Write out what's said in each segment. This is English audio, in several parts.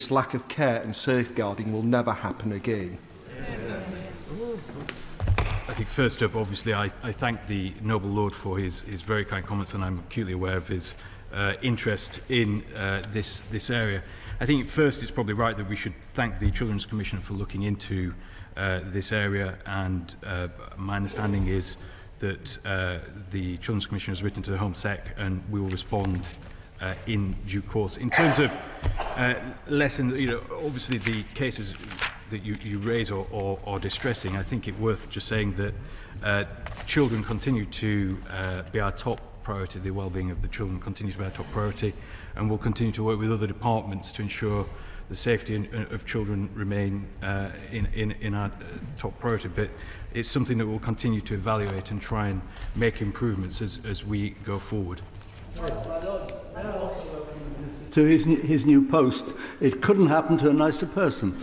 This lack of care and safeguarding will never happen again. I think first up, obviously, I thank the Noble Lord for his very kind comments, and I'm acutely aware of his interest in this area. I think first it's probably right that we should thank the Children's Commissioner for looking into this area, and my understanding is that the Children's Commissioner has written to the Home Sec and we will respond in due course. In terms of lessons, obviously the cases that you raise are distressing. I think it's worth just saying that children continue to be our top priority. The well-being of the children continues to be our top priority, and we'll continue to work with other departments to ensure the safety of children remain in our top priority. But it's something that we'll continue to evaluate and try and make improvements as we go forward. To his new post, it couldn't happen to a nicer person.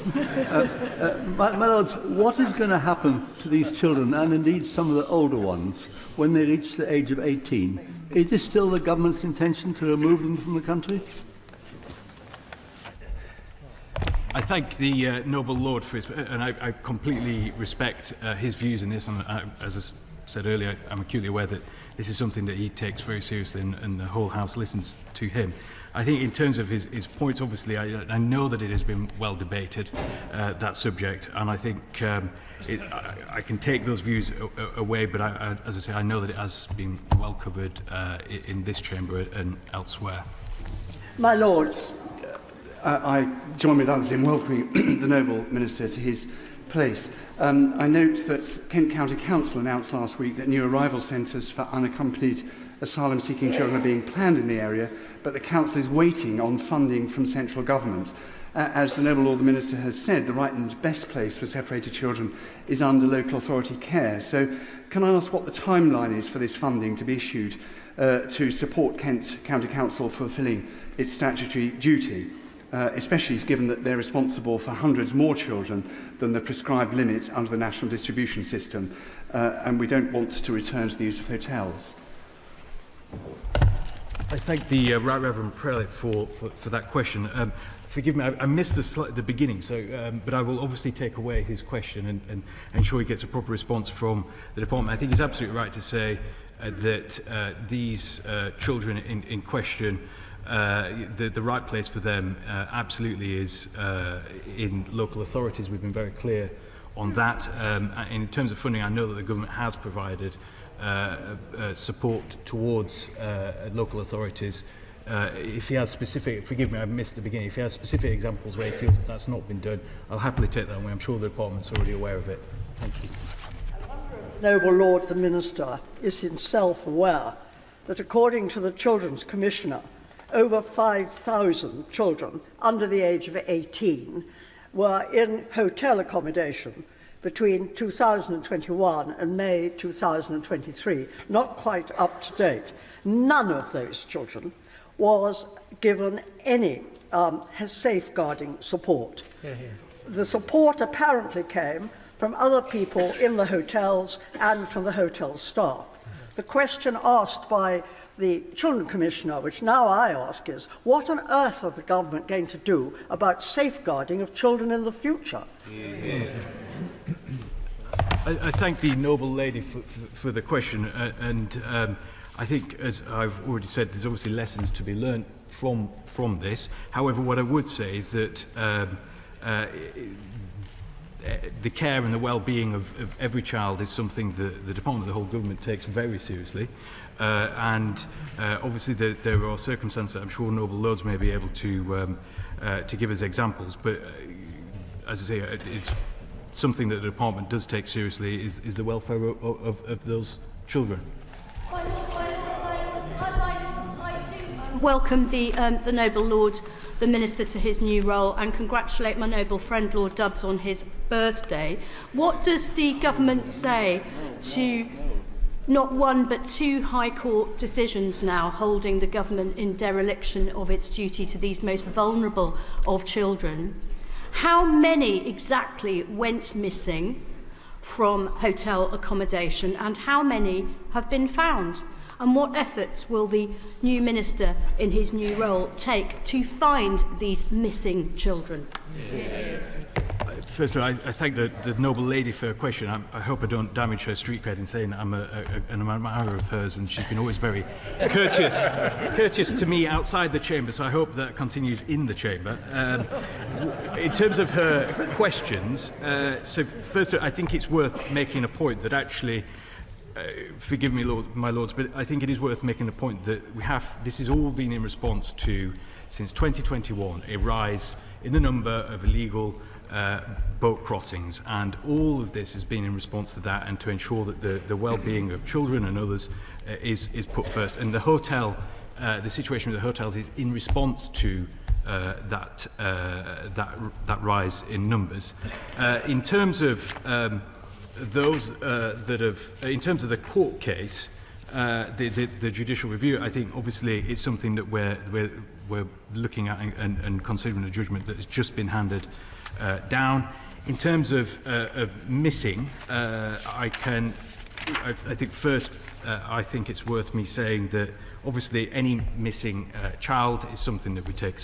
My lords, what is going to happen to these children, and indeed some of the older ones, when they reach the age of 18? Is it still the government's intention to remove them from the country? I thank the Noble Lord for his, and I completely respect his views in this, and as I said earlier, I'm acutely aware that this is something that he takes very seriously, and the whole House listens to him. I think in terms of his points, obviously, I know that it has been well debated, that subject, and I think I can take those views away, but as I say, I know that it has been well covered in this chamber and elsewhere. My Lords, I join with others in welcoming the Noble Minister to his place. I note that Kent County Council announced last week that new arrival centres for unaccompanied asylum-seeking children are being planned in the area, but the Council is waiting on funding from central government. As the Noble Lord the Minister has said, the right and best place for separated children is under local authority care. So can I ask what the timeline is for this funding to be issued to support Kent County Council fulfilling its statutory duty? Especially given that they're responsible for hundreds more children than the prescribed limit under the national distribution system, and we don't want to return to the use of hotels. I thank the Right Reverend Prelate for that question. Forgive me, I missed the beginning, so but I will obviously take away his question and ensure he gets a proper response from the department. I think he's absolutely right to say that these children in question, the right place for them absolutely is in local authorities. We've been very clear on that. In terms of funding, I know that the government has provided support towards local authorities. If he has specific, forgive me, I missed the beginning, if he has specific examples where he feels that that's not been done, I'll happily take that away. I'm sure the department's already aware of it. Thank you. Noble Lord the Minister is himself aware that according to the Children's Commissioner, over 5,000 children under the age of 18 were in hotel accommodation between 2021 and May 2023, not quite up to date. None of those children was given any safeguarding support. The support apparently came from other people in the hotels and from the hotel staff. The question asked by the Children Commissioner, which now I ask, is what on earth are the government going to do about safeguarding of children in the future? I thank the Noble Lady for the question, and I think, as I've already said, there's obviously lessons to be learned from this. However, what I would say is that the care and the well-being of every child is something that the Department of the whole government takes very seriously. And obviously there are circumstances that I'm sure Noble Lords may be able to give us examples, but as I say, it's something that the department does take seriously is the welfare of those children. Welcome the Noble Lord, the Minister, to his new role, and congratulate my noble friend Lord Dubbs on his birthday. What does the government say to not one but two High Court decisions now holding the government in dereliction of its duty to these most vulnerable of children? How many exactly went missing from hotel accommodation, and how many have been found? And what efforts will the new minister in his new role take to find these missing children? First of all, I thank the noble lady for her question. I hope I don't damage her street cred in saying that I'm an admirer of hers, and she's been always very courteous to me outside the chamber, so I hope that continues in the chamber. In terms of her questions, so first of all, I think it's worth making a point that actually, forgive me, my lords, but I think it is worth making the point that this has all been in response to, since 2021, a rise in the number of illegal boat crossings, and all of this has been in response to that and to ensure that the well-being of children and others is put first. And the situation with the hotels is in response to that rise in numbers. In terms of those in terms of the court case, the judicial review, I think obviously it's something that we're looking at and considering a judgment that has just been handed down. In terms of missing, I think first I think it's worth me saying that obviously any missing child is something that we take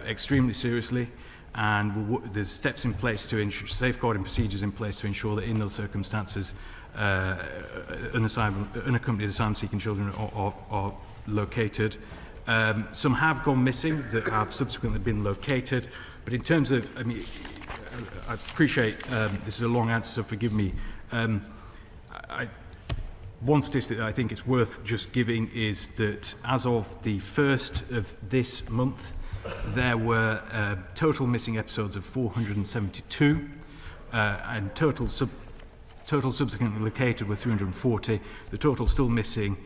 extremely seriously, and there's steps in place to ensure, safeguarding procedures in place to ensure that in those circumstances unaccompanied asylum-seeking children are located. Some have gone missing that have subsequently been located, but in terms of, I appreciate this is a long answer, so forgive me. One statistic that I think it's worth just giving is that as of the 1st of this month, there were total missing episodes of 472, and total subsequently located were 340. The total still missing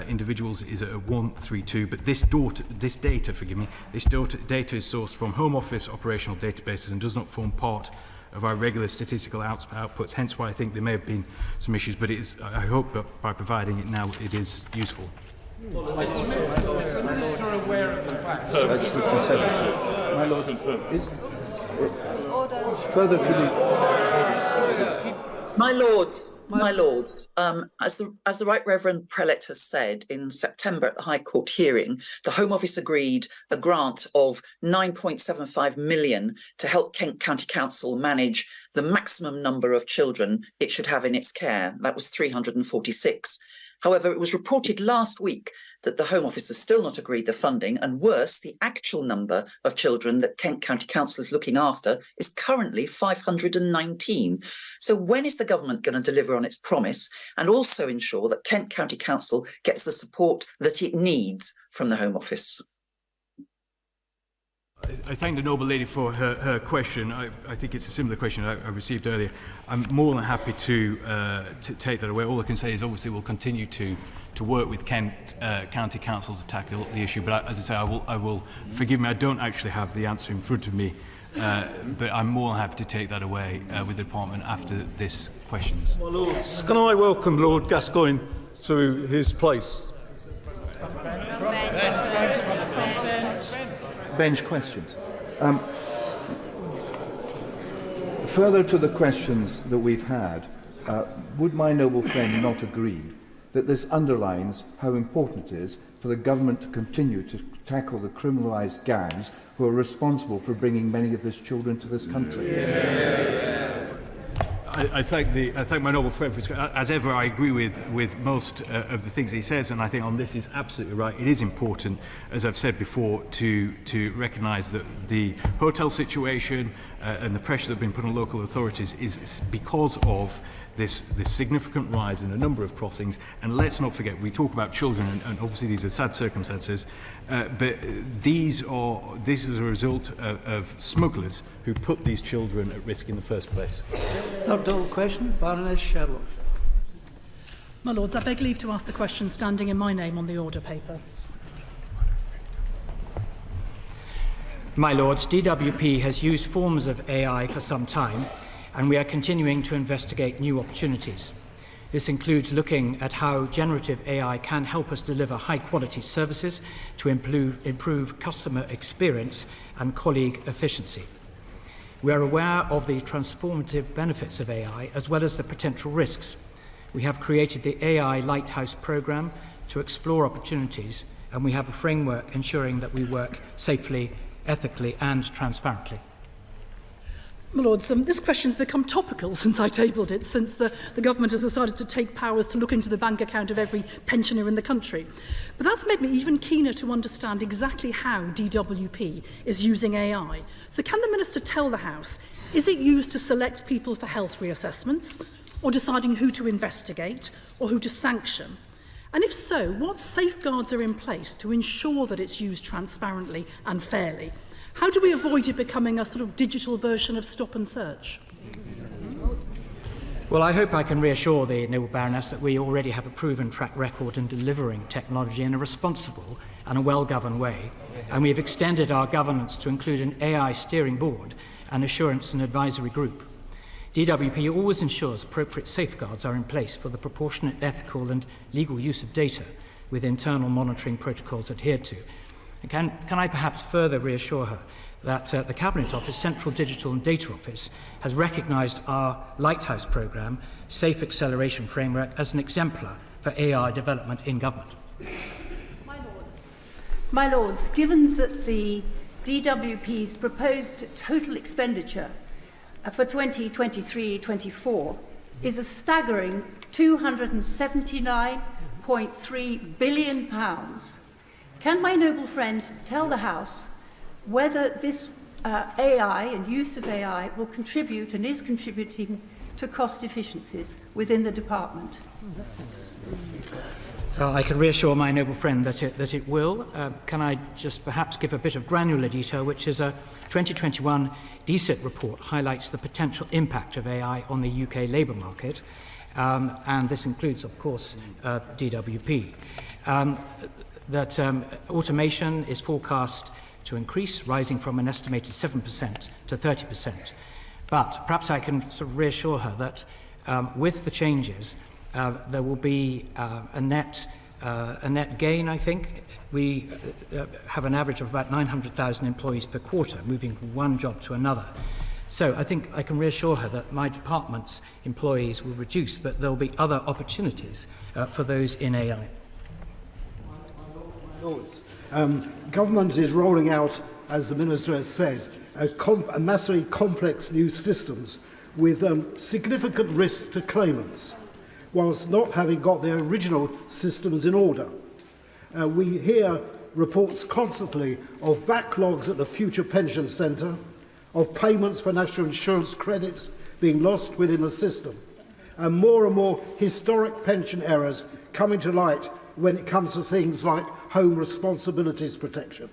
individuals is at 132, but this data is sourced from Home Office operational databases and does not form part of our regular statistical outputs, hence why I think there may have been some issues, but I hope that by providing it now it is useful. Is the Minister aware of the fact? That's the Conservative. My Lord, is further to the... My lords, as the Right Reverend Prelate has said in September at the High Court hearing, the Home Office agreed a grant of 9.75 million to help Kent County Council manage the maximum number of children it should have in its care. That was 346. However, it was reported last week that the Home Office has still not agreed the funding, and worse, the actual number of children that Kent County Council is looking after is currently 519. So when is the government going to deliver on its promise and also ensure that Kent County Council gets the support that it needs from the Home Office? I thank the noble lady for her question. I think it's a similar question I received earlier. I'm more than happy to take that away. All I can say is obviously we'll continue to work with Kent County Council to tackle the issue. But as I say, I will forgive me, I don't actually have the answer in front of me. But I'm more than happy to take that away with the department after this questions. My Lords, can I welcome Lord Gascoigne to his place? Bench questions. Further to the questions that we've had, would my noble friend not agree that this underlines how important it is for the government to continue to tackle the criminalised gangs who are responsible for bringing many of these children to this country? I thank my noble friend for, as ever, I agree with most of the things he says, and I think on this he's absolutely right. It is important, as I've said before, to recognise that the hotel situation and the pressure that have been put on local authorities is because of this significant rise in the number of crossings. And let's not forget, we talk about children, and obviously these are sad circumstances, but this is a result of smugglers who put these children at risk in the first place. Third double question, Baroness Sherlock. My Lords, I beg leave to ask the question standing in my name on the order paper. My Lords, DWP has used forms of AI for some time, and we are continuing to investigate new opportunities. This includes looking at how generative AI can help us deliver high-quality services to improve customer experience and colleague efficiency. We are aware of the transformative benefits of AI as well as the potential risks. We have created the AI Lighthouse programme to explore opportunities, and we have a framework ensuring that we work safely, ethically and transparently. My Lords, this question has become topical since I tabled it, since the government has decided to take powers to look into the bank account of every pensioner in the country. But that's made me even keener to understand exactly how DWP is using AI. So can the Minister tell the House, is it used to select people for health reassessments, or deciding who to investigate, or who to sanction? And if so, what safeguards are in place to ensure that it's used transparently and fairly? How do we avoid it becoming a sort of digital version of stop and search? Well, I hope I can reassure the Noble Baroness that we already have a proven track record in delivering technology in a responsible and a well-governed way, and we have extended our governance to include an AI steering board and assurance and advisory group. DWP always ensures appropriate safeguards are in place for the proportionate, ethical and legal use of data, with internal monitoring protocols adhered to. Can I perhaps further reassure her that the Cabinet Office, Central Digital and Data Office, has recognised our Lighthouse programme, Safe Acceleration Framework, as an exemplar for AI development in government? My Lords, given that the DWP's proposed total expenditure for 2023-24 is a staggering £279.3 billion, can my noble friend tell the House whether this AI and use of AI will contribute and is contributing to cost efficiencies within the department? I can reassure my noble friend that it will. Can I just perhaps give a bit of granular detail, which is a 2021 DSIT report highlights the potential impact of AI on the UK labour market, and this includes, of course, DWP. That automation is forecast to increase, rising from an estimated 7% to 30%. But perhaps I can sort of reassure her that with the changes, there will be a net gain, I think. We have an average of about 900,000 employees per quarter, moving from one job to another. So I think I can reassure her that my department's employees will reduce, but there will be other opportunities for those in AI. Lords, government is rolling out, as the Minister has said, a massively complex new systems with significant risks to claimants, whilst not having got their original systems in order. We hear reports constantly of backlogs at the Future Pension Centre, of payments for national insurance credits being lost within the system, and more historic pension errors coming to light when it comes to things like home responsibilities protection.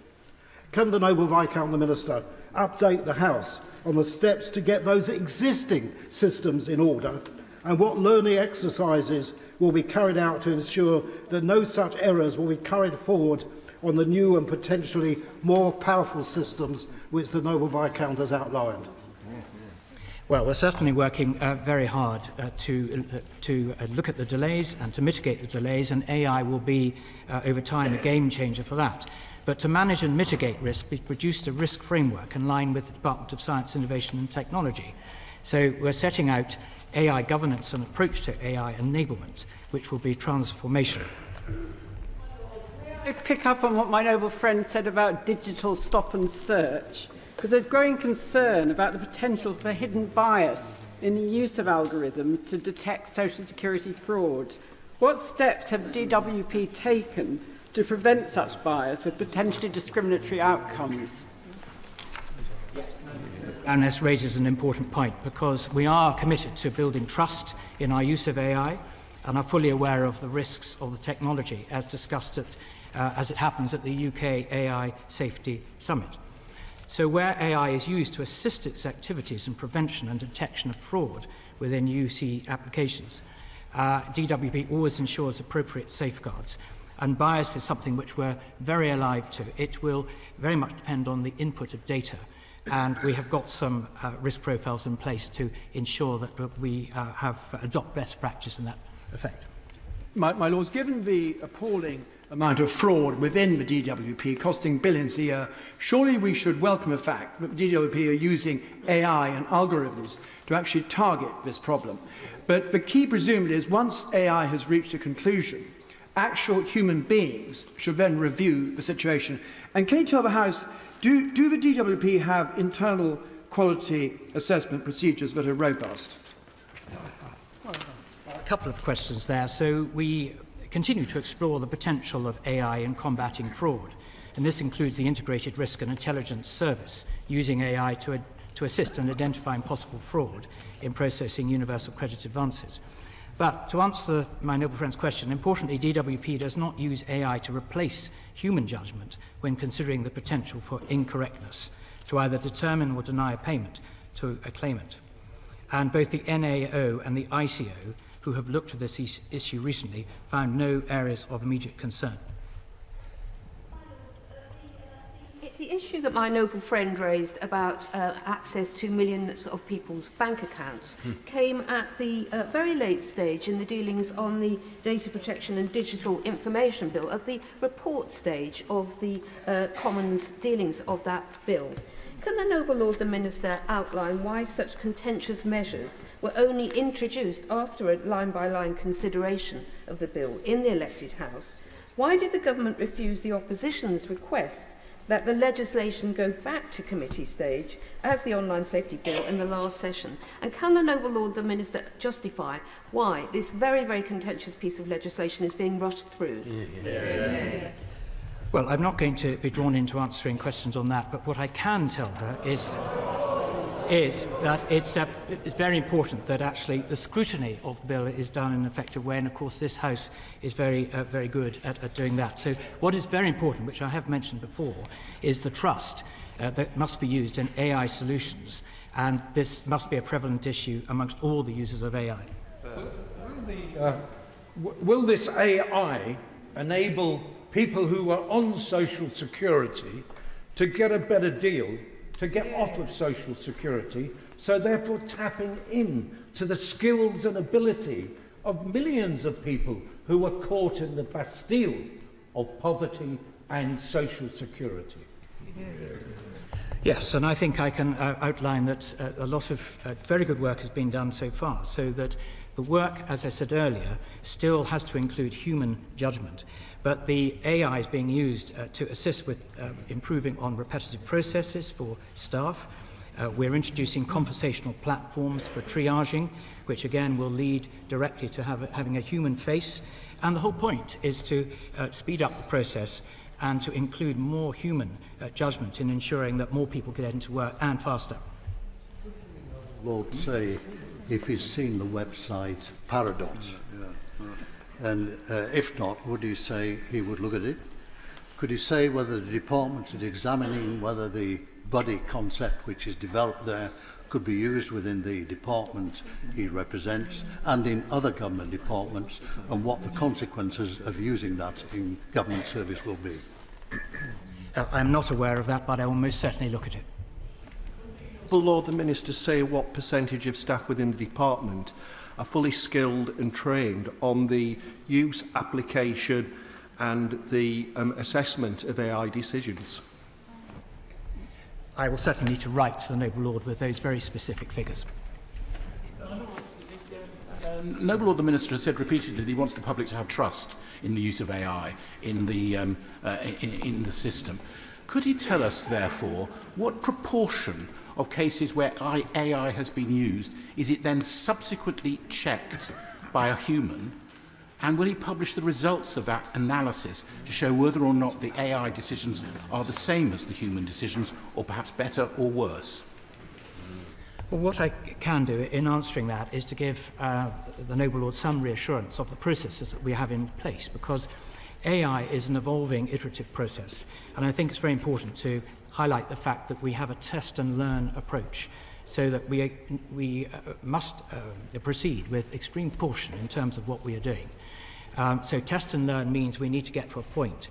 Can the Noble Viscount the Minister update the House on the steps to get those existing systems in order, and what learning exercises will be carried out to ensure that no such errors will be carried forward on the new and potentially more powerful systems which the Noble Viscount has outlined? Well, we're certainly working very hard to look at the delays and to mitigate the delays, and AI will be, over time, a game changer for that. But to manage and mitigate risk, we've produced a risk framework in line with the Department of Science, Innovation and Technology. So we're setting out AI governance and approach to AI enablement, which will be transformational. I pick up on what my noble friend said about digital stop and search, because there's growing concern about the potential for hidden bias in the use of algorithms to detect social security fraud. What steps have DWP taken to prevent such bias with potentially discriminatory outcomes? Baroness raises an important point, because we are committed to building trust in our use of AI and are fully aware of the risks of the technology, as discussed as it happens at the UK AI Safety Summit. So where AI is used to assist its activities in prevention and detection of fraud within UC applications, DWP always ensures appropriate safeguards. And bias is something which we're very alive to. It will very much depend on the input of data. And we have got some risk profiles in place to ensure that we adopt best practice in that effect. My Lords, given the appalling amount of fraud within the DWP, costing billions a year, surely we should welcome the fact that the DWP are using AI and algorithms to actually target this problem. But the key presumably is once AI has reached a conclusion, actual human beings should then review the situation. And can you tell the House, do the DWP have internal quality assessment procedures that are robust? A couple of questions there. So we continue to explore the potential of AI in combating fraud, and this includes the Integrated Risk and Intelligence Service, using AI to assist in identifying possible fraud in processing universal credit advances. But to answer my noble friend's question, importantly, DWP does not use AI to replace human judgment when considering the potential for incorrectness, to either determine or deny a payment to a claimant. And both the NAO and the ICO, who have looked at this issue recently, found no areas of immediate concern. The issue that my noble friend raised about access to millions of people's bank accounts came at the very late stage in the dealings on the Data Protection and Digital Information Bill, at the report stage of the Commons dealings of that bill. Can the noble Lord the Minister outline why such contentious measures were only introduced after a line-by-line consideration of the bill in the elected House? Why did the government refuse the opposition's request that the legislation go back to committee stage as the online safety bill in the last session? And can the noble Lord the Minister justify why this very, very contentious piece of legislation is being rushed through? Well, I'm not going to be drawn into answering questions on that, but what I can tell her is that it's very important that actually the scrutiny of the bill is done in an effective way, and of course this House is very good at doing that. So what is very important, which I have mentioned before, is the trust that must be used in AI solutions, and this must be a prevalent issue amongst all the users of AI. Will this AI enable people who are on social security to get a better deal, to get off of social security, so therefore tapping in to the skills and ability of millions of people who are caught in the Bastille of poverty and social security? Yes, and I think I can outline that a lot of very good work has been done so far, so that the work, as I said earlier, still has to include human judgment. But the AI is being used to assist with improving on repetitive processes for staff. We're introducing conversational platforms for triaging, which again will lead directly to having a human face. And the whole point is to speed up the process and to include more human judgment in ensuring that more people get into work and faster. Lord say if he's seen the website Paradot. And if not, would he say he would look at it? Could he say whether the department is examining whether the buddy concept which is developed there could be used within the department he represents and in other government departments, and what the consequences of using that in government service will be? I'm not aware of that, but I will most certainly look at it. Will Lord the Minister say what percentage of staff within the department are fully skilled and trained on the use, application and the assessment of AI decisions? I will certainly need to write to the noble Lord with those very specific figures. Noble Lord the Minister has said repeatedly that he wants the public to have trust in the use of AI in the system. Could he tell us, therefore, what proportion of cases where AI has been used is it then subsequently checked by a human, and will he publish the results of that analysis to show whether or not the AI decisions are the same as the human decisions, or perhaps better or worse? Well, what I can do in answering that is to give the noble Lord some reassurance of the processes that we have in place, because AI is an evolving, iterative process, and I think it's very important to highlight the fact that we have a test and learn approach, so that we must proceed with extreme caution in terms of what we are doing. So test and learn means we need to get to a point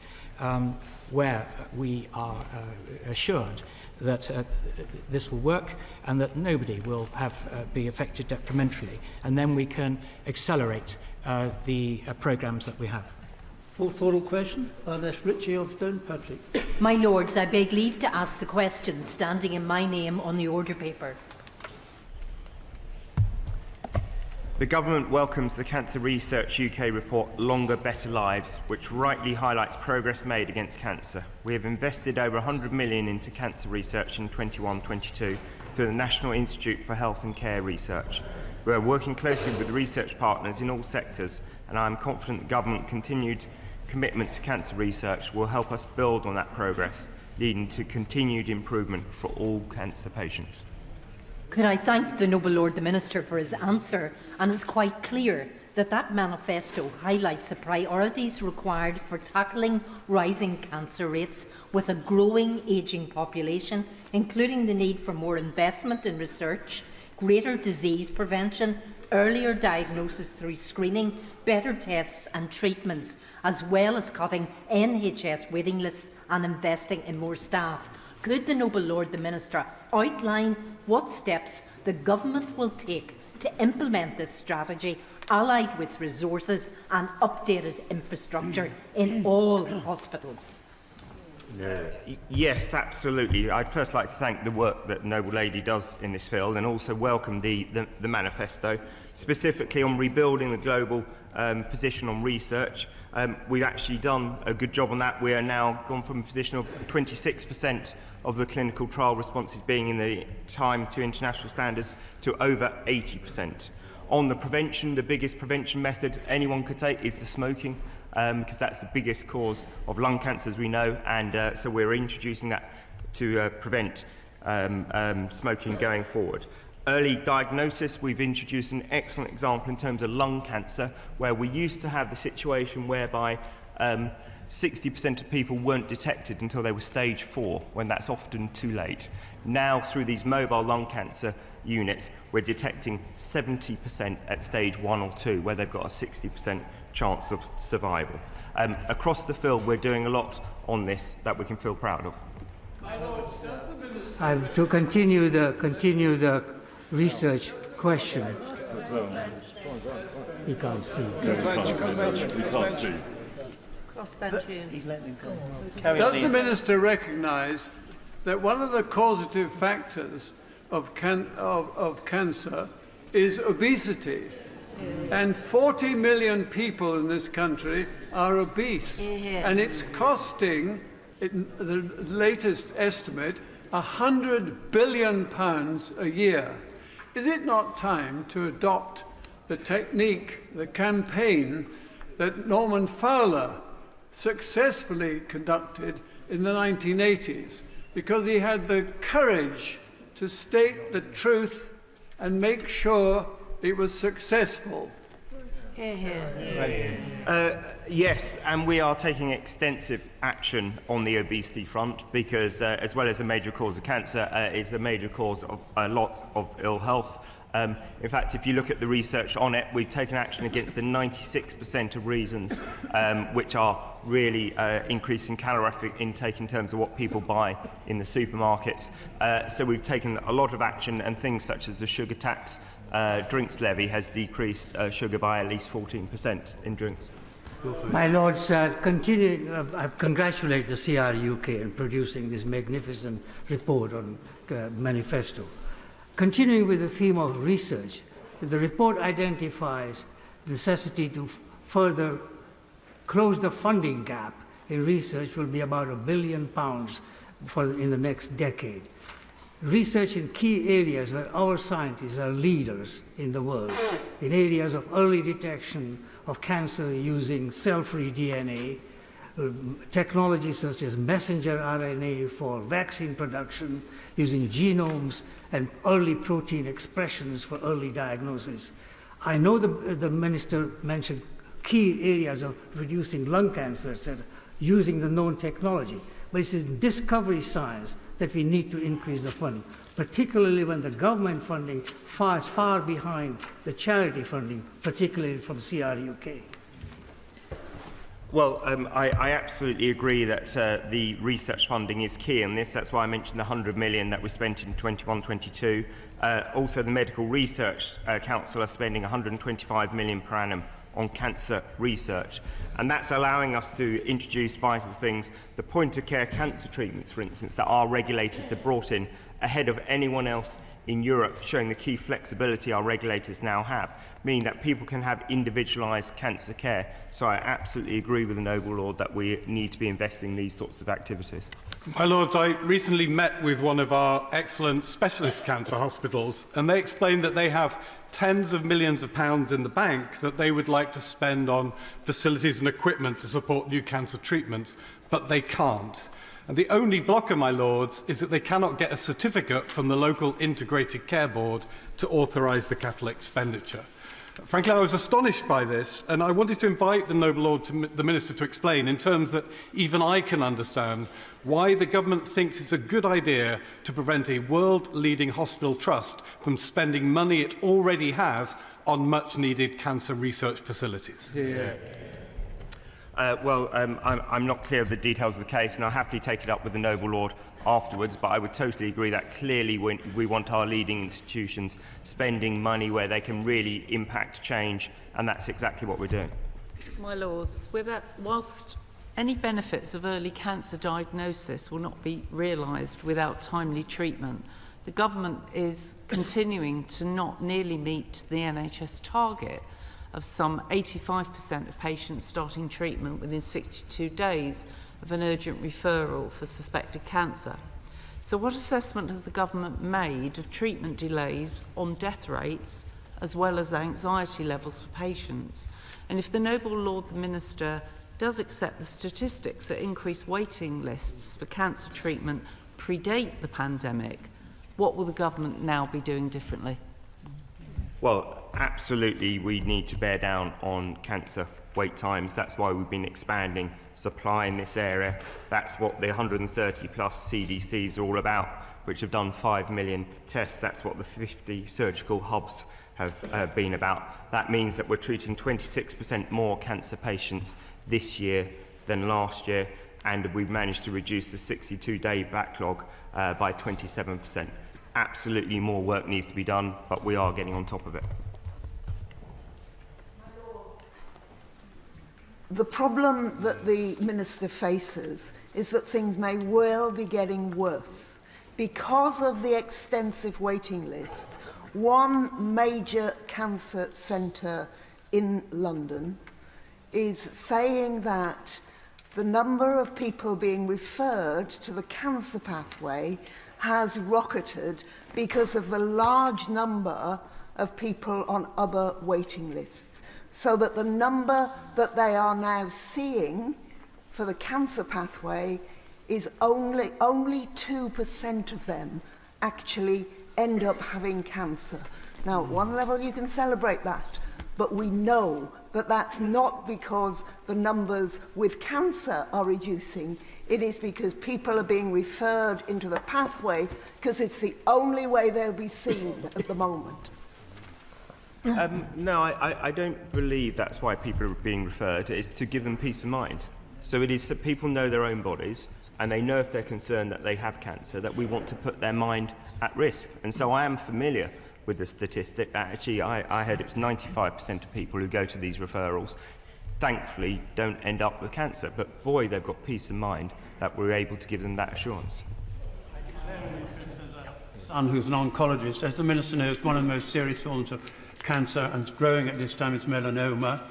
where we are assured that this will work and that nobody will be affected detrimentally, and then we can accelerate the programs that we have. Fourth oral question, Ernest Ritchie of Downpatrick. My Lords, I beg leave to ask the question standing in my name on the order paper. The Government welcomes the Cancer Research UK report Longer, Better Lives, which rightly highlights progress made against cancer. We have invested over £100 million into cancer research in 21-22 through the National Institute for Health and Care Research. We are working closely with research partners in all sectors, and I am confident the Government continued commitment to cancer research will help us build on that progress, leading to continued improvement for all cancer patients. Could I thank the Noble Lord the Minister for his answer, and it's quite clear that that manifesto highlights the priorities required for tackling rising cancer rates with a growing ageing population, including the need for more investment in research, greater disease prevention, earlier diagnosis through screening, better tests and treatments, as well as cutting NHS waiting lists and investing in more staff. Could the Noble Lord the Minister outline what steps the Government will take to implement this strategy, allied with resources and updated infrastructure in all hospitals? Yes, absolutely. I'd first like to thank the work that the Noble Lady does in this field, and also welcome the manifesto, specifically on rebuilding the global position on research. We've actually done a good job on that. We are now gone from a position of 26% of the clinical trial responses being in the time to international standards to over 80%. On the prevention, the biggest prevention method anyone could take is the smoking, because that's the biggest cause of lung cancer, as we know, and so we're introducing that to prevent smoking going forward. Early diagnosis, we've introduced an excellent example in terms of lung cancer, where we used to have the situation whereby 60% of people weren't detected until they were stage 4, when that's often too late. Now, through these mobile lung cancer units, we're detecting 70% at stage 1 or 2, where they've got a 60% chance of survival. Across the field, we're doing a lot on this that we can feel proud of. To continue the research question. You can't see. Does the Minister recognise that one of the causative factors of cancer is obesity? And 40 million people in this country are obese, and it's costing, the latest estimate, £100 billion a year. Is it not time to adopt the technique, the campaign that Norman Fowler successfully conducted in the 1980s, because he had the courage to state the truth and make sure it was successful? Yes, and we are taking extensive action on the obesity front, because as well as a major cause of cancer, it's a major cause of a lot of ill health. In fact, if you look at the research on it, we've taken action against the 96% of reasons which are really increasing calorific intake in terms of what people buy in the supermarkets. So we've taken a lot of action, and things such as the sugar tax, drinks levy has decreased sugar by at least 14% in drinks. My Lords, I congratulate the CRUK in producing this magnificent report on manifesto. Continuing with the theme of research, the report identifies the necessity to further close the funding gap in research will be about £1 billion in the next decade. Research in key areas where our scientists are leaders in the world, in areas of early detection of cancer using cell-free DNA, technologies such as messenger RNA for vaccine production, using genomes and early protein expressions for early diagnosis. I know the Minister mentioned key areas of reducing lung cancer, etc., using the known technology. But it's in discovery science that we need to increase the fund, particularly when the government funding is far behind the charity funding, particularly from CRUK. Well, I absolutely agree that the research funding is key in this. That's why I mentioned the 100 million that was spent in 21-22. Also, the Medical Research Council are spending 125 million per annum on cancer research. And that's allowing us to introduce vital things, the point-of-care cancer treatments, for instance, that our regulators have brought in ahead of anyone else in Europe, showing the key flexibility our regulators now have, meaning that people can have individualised cancer care. So I absolutely agree with the Noble Lord that we need to be investing in these sorts of activities. My Lords, I recently met with one of our excellent specialist cancer hospitals, and they explained that they have tens of millions of pounds in the bank that they would like to spend on facilities and equipment to support new cancer treatments, but they can't. And the only blocker, my Lords, is that they cannot get a certificate from the local integrated care board to authorise the capital expenditure. Frankly, I was astonished by this, and I wanted to invite the Noble Lord, the Minister, to explain in terms that even I can understand why the government thinks it's a good idea to prevent a world-leading hospital trust from spending money it already has on much-needed cancer research facilities. I'm not clear of the details of the case, and I'll happily take it up with the Noble Lord afterwards, but I would totally agree that clearly we want our leading institutions spending money where they can really impact change, and that's exactly what we're doing. My Lords, whilst any benefits of early cancer diagnosis will not be realised without timely treatment, the government is continuing to not nearly meet the NHS target of some 85% of patients starting treatment within 62 days of an urgent referral for suspected cancer. So what assessment has the government made of treatment delays on death rates as well as anxiety levels for patients? And if the Noble Lord the Minister does accept the statistics that increased waiting lists for cancer treatment predate the pandemic, what will the government now be doing differently? Well, absolutely, we need to bear down on cancer wait times. That's why we've been expanding supply in this area. That's what the 130 plus CDCs are all about, which have done 5 million tests. That's what the 50 surgical hubs have been about. That means that we're treating 26% more cancer patients this year than last year, and we've managed to reduce the 62-day backlog by 27%. Absolutely more work needs to be done, but we are getting on top of it. The problem that the Minister faces is that things may well be getting worse. Because of the extensive waiting lists, one major cancer centre in London is saying that the number of people being referred to the cancer pathway has rocketed because of the large number of people on other waiting lists, so that the number that they are now seeing for the cancer pathway is only 2% of them actually end up having cancer. Now, at one level you can celebrate that, but we know that that's not because the numbers with cancer are reducing. It is because people are being referred into the pathway because it's the only way they'll be seen at the moment. No, I don't believe that's why people are being referred. It's to give them peace of mind. So it is that people know their own bodies, and they know if they're concerned that they have cancer, that we want to put their mind at risk. And so I am familiar with the statistic that actually I heard it's 95% of people who go to these referrals thankfully don't end up with cancer. But boy, they've got peace of mind that we're able to give them that assurance. Son, who's an oncologist, as the Minister knows, one of the most serious forms of cancer, and it's growing at this time, is melanoma.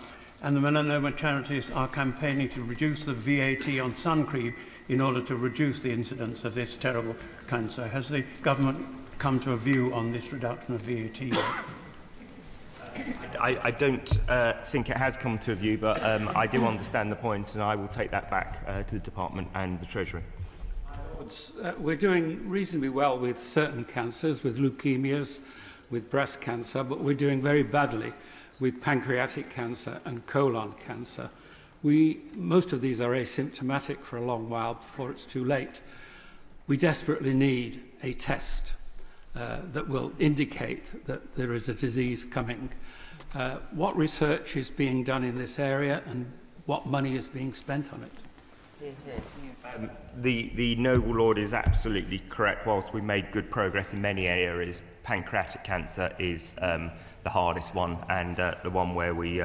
And the melanoma charities are campaigning to reduce the VAT on sun cream in order to reduce the incidence of this terrible cancer. Has the government come to a view on this reduction of VAT? I don't think it has come to a view, but I do understand the point, and I will take that back to the Department and the Treasury. We're doing reasonably well with certain cancers, with leukemias, with breast cancer, but we're doing very badly with pancreatic cancer and colon cancer. Most of these are asymptomatic for a long while before it's too late. We desperately need a test that will indicate that there is a disease coming. What research is being done in this area, and what money is being spent on it? The Noble Lord is absolutely correct. Whilst we made good progress in many areas, pancreatic cancer is the hardest one, and the one where we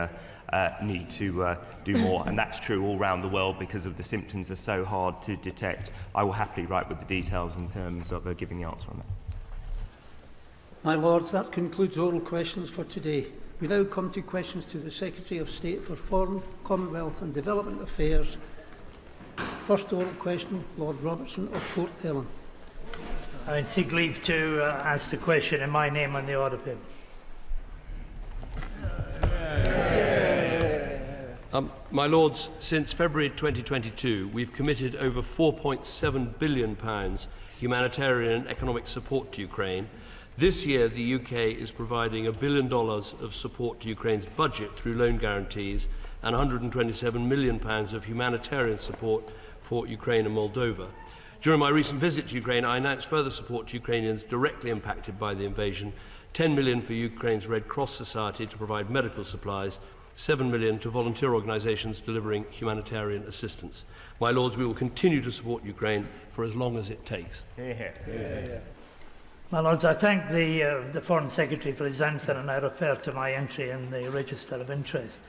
need to do more, and that's true all around the world because of the symptoms are so hard to detect. I will happily write with the details in terms of giving the answer on that. My Lords, that concludes oral questions for today. We now come to questions to the Secretary of State for Foreign, Commonwealth and Development Affairs. First oral question, Lord Robertson of Port Ellen. I seek leave to ask the question in my name on the order paper. My Lords, since February 2022, we've committed over £4.7 billion humanitarian and economic support to Ukraine. This year, the UK is providing $1 billion of support to Ukraine's budget through loan guarantees and £127 million of humanitarian support for Ukraine and Moldova. During my recent visit to Ukraine, I announced further support to Ukrainians directly impacted by the invasion, $10 million for Ukraine's Red Cross Society to provide medical supplies, $7 million to volunteer organisations delivering humanitarian assistance. My Lords, we will continue to support Ukraine for as long as it takes. My Lords, I thank the Foreign Secretary for his answer, and I refer to my entry in the Register of Interest.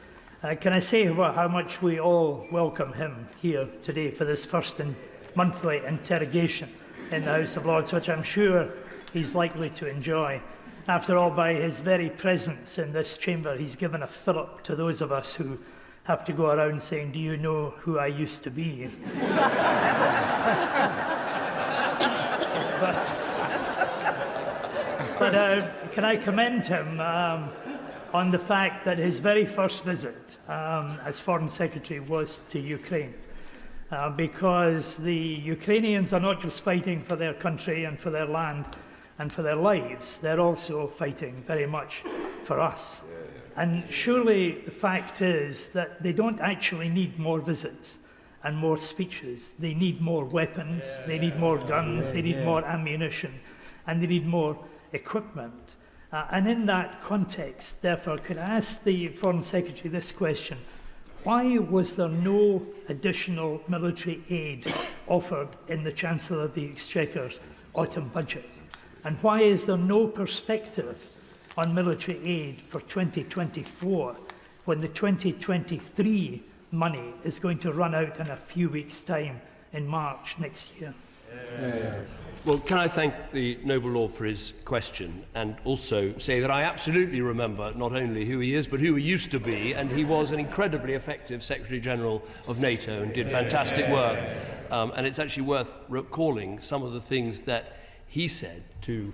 Can I say how much we all welcome him here today for this first monthly interrogation in the House of Lords, which I'm sure he's likely to enjoy. After all, by his very presence in this chamber, he's given a fillip to those of us who have to go around saying, "Do you know who I used to be?" But can I commend him on the fact that his very first visit as Foreign Secretary was to Ukraine, because the Ukrainians are not just fighting for their country and for their land and for their lives, they're also fighting very much for us. And surely the fact is that they don't actually need more visits and more speeches. They need more weapons, they need more guns, they need more ammunition, and they need more equipment. And in that context, therefore, could I ask the Foreign Secretary this question? Why was there no additional military aid offered in the Chancellor of the Exchequer's autumn budget? And why is there no perspective on military aid for 2024 when the 2023 money is going to run out in a few weeks' time in March next year? Well, can I thank the Noble Lord for his question, and also say that I absolutely remember not only who he is, but who he used to be, and he was an incredibly effective Secretary-General of NATO and did fantastic work. And it's actually worth recalling some of the things that he said to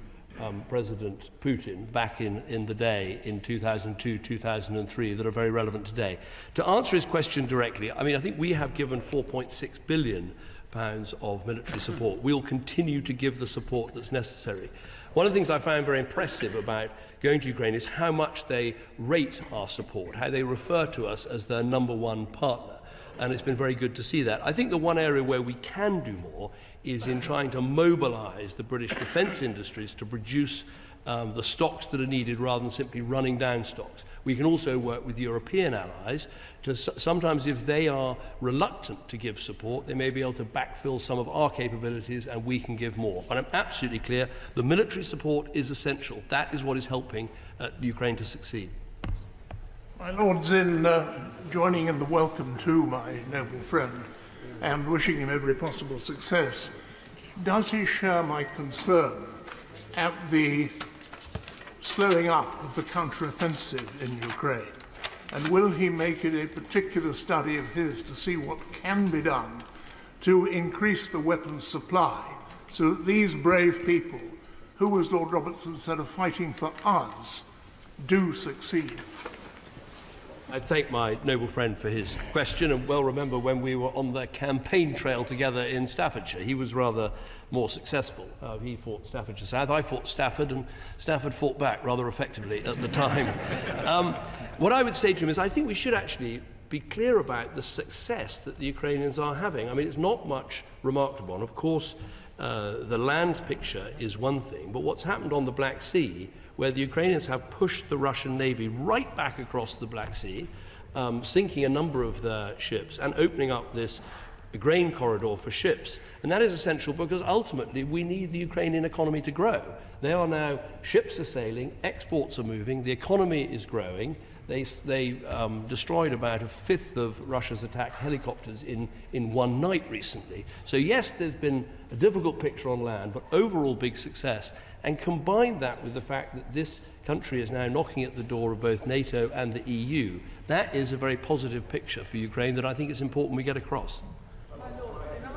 President Putin back in the day in 2002, 2003 that are very relevant today. To answer his question directly, I mean, I think we have given £4.6 billion of military support. We'll continue to give the support that's necessary. One of the things I found very impressive about going to Ukraine is how much they rate our support, how they refer to us as their #1 partner. And it's been very good to see that. I think the one area where we can do more is in trying to mobilise the British defence industries to produce the stocks that are needed rather than simply running down stocks. We can also work with European allies to sometimes, if they are reluctant to give support, they may be able to backfill some of our capabilities and we can give more. But I'm absolutely clear the military support is essential. That is what is helping Ukraine to succeed. My Lords, in joining in the welcome to my noble friend and wishing him every possible success, does he share my concern at the slowing up of the counter-offensive in Ukraine? And will he make it a particular study of his to see what can be done to increase the weapons supply so that these brave people, who, as Lord Robertson said, are fighting for us, do succeed? I thank my noble friend for his question, and well remember when we were on the campaign trail together in Staffordshire. He was rather more successful. He fought Staffordshire South, I fought Stafford, and Stafford fought back rather effectively at the time. What I would say to him is I think we should actually be clear about the success that the Ukrainians are having. I mean, it's not much remarkable. And of course, the land picture is one thing, but what's happened on the Black Sea, where the Ukrainians have pushed the Russian Navy right back across the Black Sea, sinking a number of their ships and opening up this a grain corridor for ships. And that is essential because ultimately we need the Ukrainian economy to grow. They are now, ships are sailing, exports are moving, the economy is growing. They destroyed about a fifth of Russia's attacked helicopters in one night recently. So yes, there's been a difficult picture on land, but overall big success. And combine that with the fact that this country is now knocking at the door of both NATO and the EU, that is a very positive picture for Ukraine that I think it's important we get across.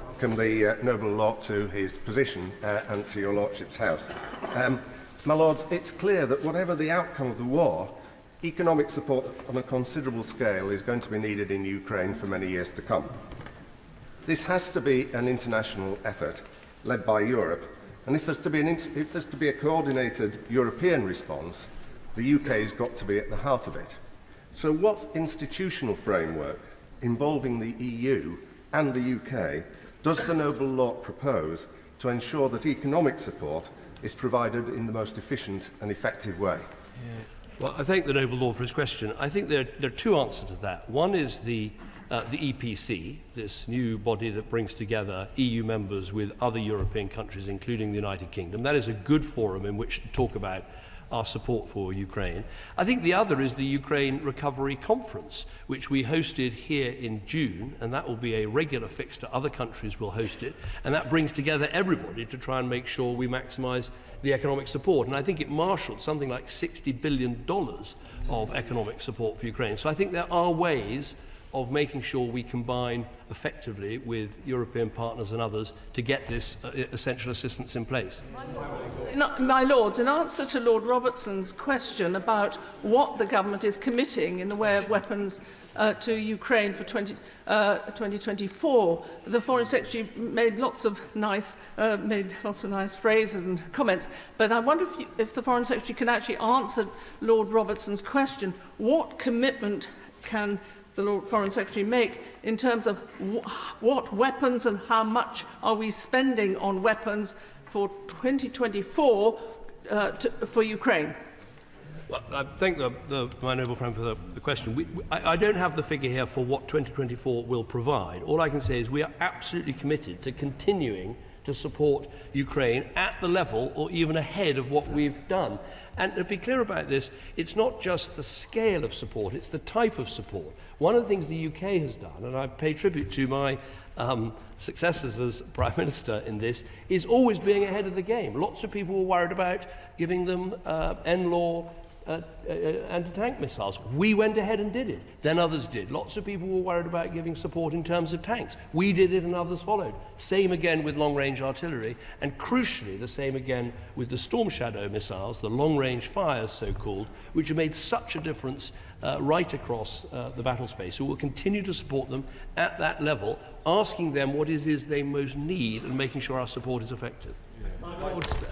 Welcome the Noble Lord to his position and to your Lordship's House. My Lords, it's clear that whatever the outcome of the war, economic support on a considerable scale is going to be needed in Ukraine for many years to come. This has to be an international effort led by Europe, and if there's to be a coordinated European response, the UK has got to be at the heart of it. So what institutional framework involving the EU and the UK does the Noble Lord propose to ensure that economic support is provided in the most efficient and effective way? Well, I thank the Noble Lord for his question. I think there are two answers to that. One is the EPC, this new body that brings together EU members with other European countries, including the United Kingdom. That is a good forum in which to talk about our support for Ukraine. I think the other is the Ukraine Recovery Conference, which we hosted here in June, and that will be a regular fixture. Other countries will host it, and that brings together everybody to try and make sure we maximise the economic support. And I think it marshalled something like $60 billion of economic support for Ukraine. So I think there are ways of making sure we combine effectively with European partners and others to get this essential assistance in place. My Lords, in answer to Lord Robertson's question about what the government is committing in the way of weapons to Ukraine for 2024, the Foreign Secretary made lots of nice phrases and comments. But I wonder if the Foreign Secretary can actually answer Lord Robertson's question: what commitment can the Lord Foreign Secretary make in terms of what weapons and how much are we spending on weapons for 2024 for Ukraine? Well, I thank my noble friend for the question. I don't have the figure here for what 2024 will provide. All I can say is we are absolutely committed to continuing to support Ukraine at the level or even ahead of what we've done. And to be clear about this, it's not just the scale of support, it's the type of support. One of the things the UK has done, and I pay tribute to my successors as Prime Minister in this, is always being ahead of the game. Lots of people were worried about giving them NLAW anti-tank missiles. We went ahead and did it. Then others did. Lots of people were worried about giving support in terms of tanks. We did it and others followed. Same again with long-range artillery, and crucially the same again with the Storm Shadow missiles, the long-range fires so-called, which have made such a difference right across the battle space. So we'll continue to support them at that level, asking them what it is they most need and making sure our support is effective.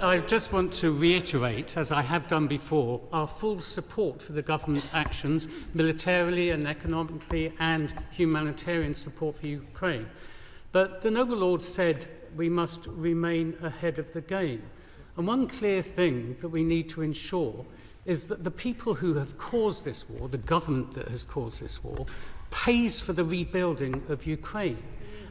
I just want to reiterate, as I have done before, our full support for the government's actions, militarily and economically, and humanitarian support for Ukraine. But the Noble Lord said we must remain ahead of the game. And one clear thing that we need to ensure is that the people who have caused this war, the government that has caused this war, pays for the rebuilding of Ukraine.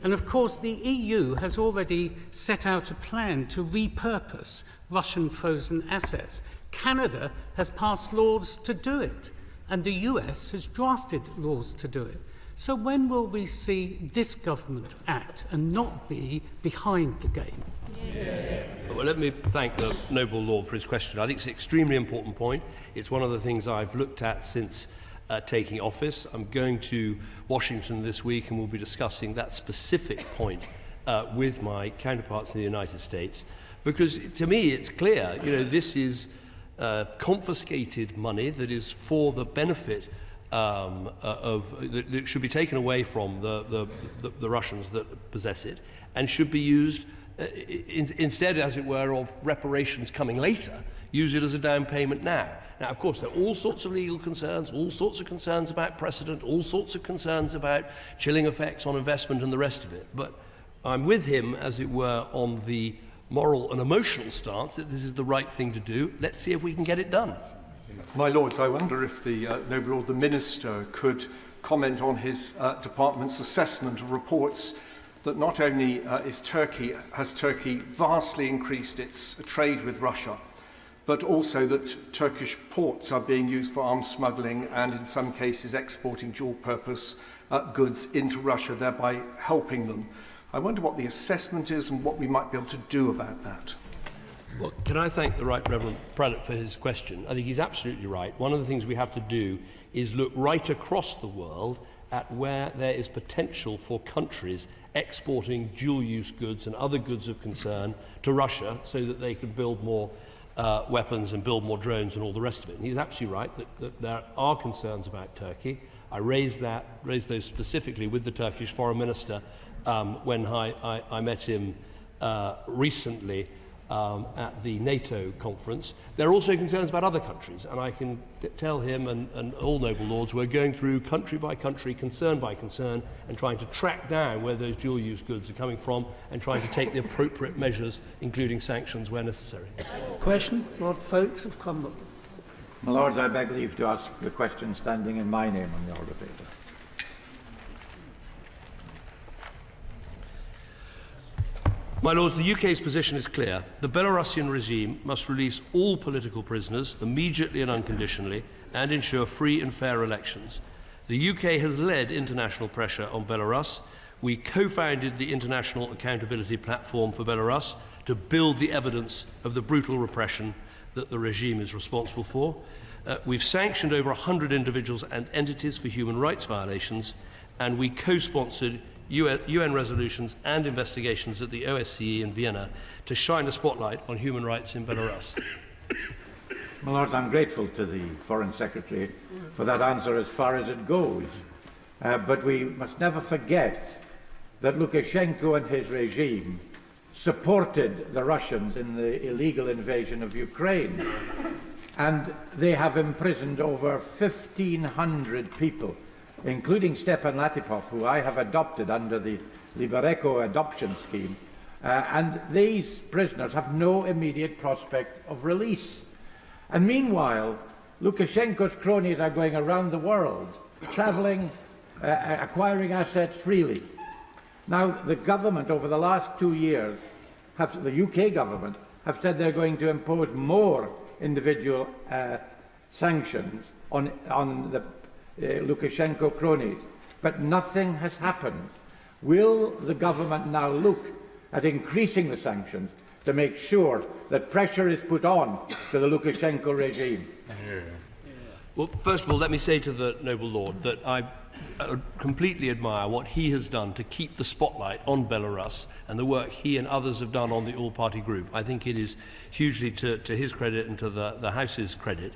And of course, the EU has already set out a plan to repurpose Russian frozen assets. Canada has passed laws to do it, and the US has drafted laws to do it. So when will we see this government act and not be behind the game? Well, let me thank the Noble Lord for his question. I think it's an extremely important point. It's one of the things I've looked at since taking office. I'm going to Washington this week and we'll be discussing that specific point with my counterparts in the United States, because to me it's clear, this is confiscated money that is for the benefit that should be taken away from the Russians that possess it and should be used instead, as it were, of reparations coming later. Use it as a down payment now. Now, of course, there are all sorts of legal concerns, all sorts of concerns about precedent, all sorts of concerns about chilling effects on investment and the rest of it. But I'm with him, as it were, on the moral and emotional stance that this is the right thing to do. Let's see if we can get it done. My Lords, I wonder if the Noble Lord the Minister could comment on his department's assessment of reports that not only has Turkey vastly increased its trade with Russia, but also that Turkish ports are being used for arms smuggling and in some cases exporting dual-purpose goods into Russia, thereby helping them. I wonder what the assessment is and what we might be able to do about that. Well, can I thank the Right Reverend Prelate for his question? I think he's absolutely right. One of the things we have to do is look right across the world at where there is potential for countries exporting dual-use goods and other goods of concern to Russia so that they can build more weapons and build more drones and all the rest of it. And he's absolutely right that there are concerns about Turkey. I raised those specifically with the Turkish Foreign Minister when I met him recently at the NATO conference. There are also concerns about other countries, and I can tell him and all noble lords we're going through country by country, concern by concern, and trying to track down where those dual-use goods are coming from and trying to take the appropriate measures, including sanctions where necessary. Question, Lord Foulkes of Cumberland. My Lords, I beg leave to ask the question standing in my name on the order paper. My Lords, the UK's position is clear. The Belarusian regime must release all political prisoners immediately and unconditionally and ensure free and fair elections. The UK has led international pressure on Belarus. We co-founded the International Accountability Platform for Belarus to build the evidence of the brutal repression that the regime is responsible for. We've sanctioned over 100 individuals and entities for human rights violations, and we co-sponsored UN resolutions and investigations at the OSCE in Vienna to shine a spotlight on human rights in Belarus. My Lords, I'm grateful to the Foreign Secretary for that answer as far as it goes. But we must never forget that Lukashenko and his regime supported the Russians in the illegal invasion of Ukraine. And they have imprisoned over 1,500 people, including Stepan Latipov, who I have adopted under the Libereco adoption scheme. And these prisoners have no immediate prospect of release. And meanwhile, Lukashenko's cronies are going around the world, travelling, acquiring assets freely. Now, the government over the last 2 years, the UK government, have said they're going to impose more individual sanctions on the Lukashenko cronies, but nothing has happened. Will the government now look at increasing the sanctions to make sure that pressure is put on to the Lukashenko regime? Well, first of all, let me say to the noble lord that I completely admire what he has done to keep the spotlight on Belarus and the work he and others have done on the all-party group. I think it is hugely to his credit and to the House's credit.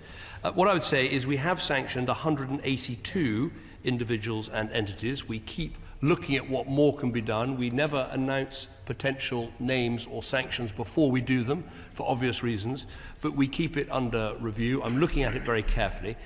What I would say is we have sanctioned 182 individuals and entities. We keep looking at what more can be done. We never announce potential names or sanctions before we do them, for obvious reasons, but we keep it under review. I'm looking at it very carefully.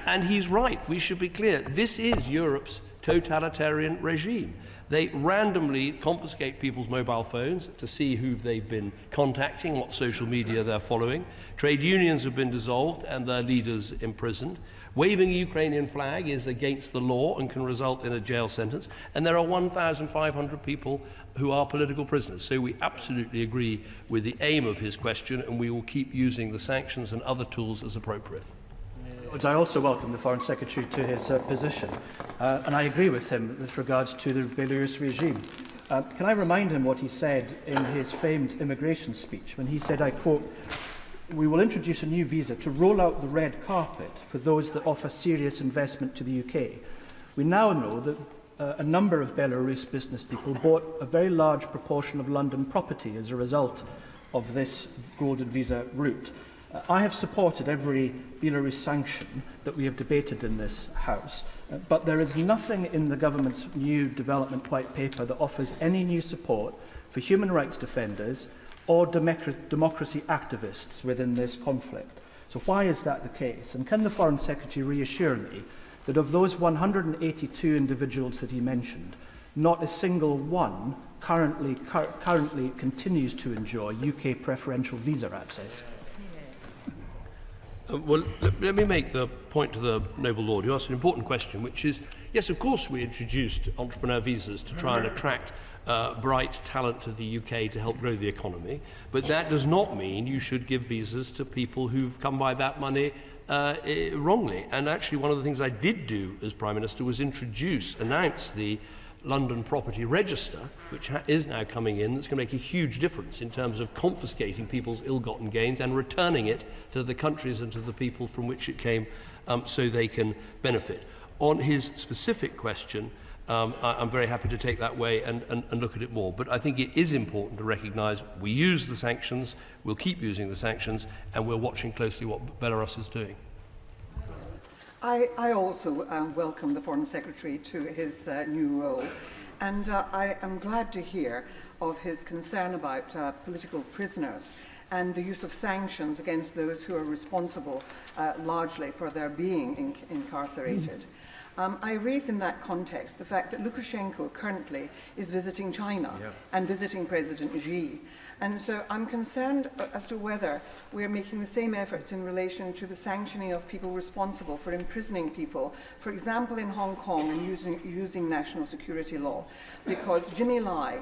And he's right, we should be clear. This is Europe's totalitarian regime. They randomly confiscate people's mobile phones to see who they've been contacting, what social media they're following. Trade unions have been dissolved and their leaders imprisoned. Waving a Ukrainian flag is against the law and can result in a jail sentence. And there are 1,500 people who are political prisoners. So we absolutely agree with the aim of his question, and we will keep using the sanctions and other tools as appropriate. I also welcome the Foreign Secretary to his position, and I agree with him with regards to the Belarus regime. Can I remind him what he said in his famed immigration speech when he said, I quote, "We will introduce a new visa to roll out the red carpet for those that offer serious investment to the UK. We now know that a number of Belarus business people bought a very large proportion of London property as a result of this golden visa route. I have supported every Belarus sanction that we have debated in this House, but there is nothing in the government's new development white paper that offers any new support for human rights defenders or democracy activists within this conflict. So why is that the case? And can the Foreign Secretary reassure me that of those 182 individuals that he mentioned, not a single one currently continues to enjoy UK preferential visa access? Well, let me make the point to the noble lord. You asked an important question, which is, yes, of course we introduced entrepreneur visas to try and attract bright talent to the UK to help grow the economy, but that does not mean you should give visas to people who've come by that money wrongly. And actually one of the things I did do as Prime Minister was announce the London Property Register, which is now coming in, that's going to make a huge difference in terms of confiscating people's ill-gotten gains and returning it to the countries and to the people from which it came so they can benefit. On his specific question, I'm very happy to take that way and look at it more. But I think it is important to recognise we use the sanctions, we'll keep using the sanctions, and we're watching closely what Belarus is doing. I also welcome the Foreign Secretary to his new role, and I am glad to hear of his concern about political prisoners and the use of sanctions against those who are responsible largely for their being incarcerated. I raise in that context the fact that Lukashenko currently is visiting China and visiting President Xi. And so I'm concerned as to whether we're making the same efforts in relation to the sanctioning of people responsible for imprisoning people, for example in Hong Kong, and using national security law, because Jimmy Lai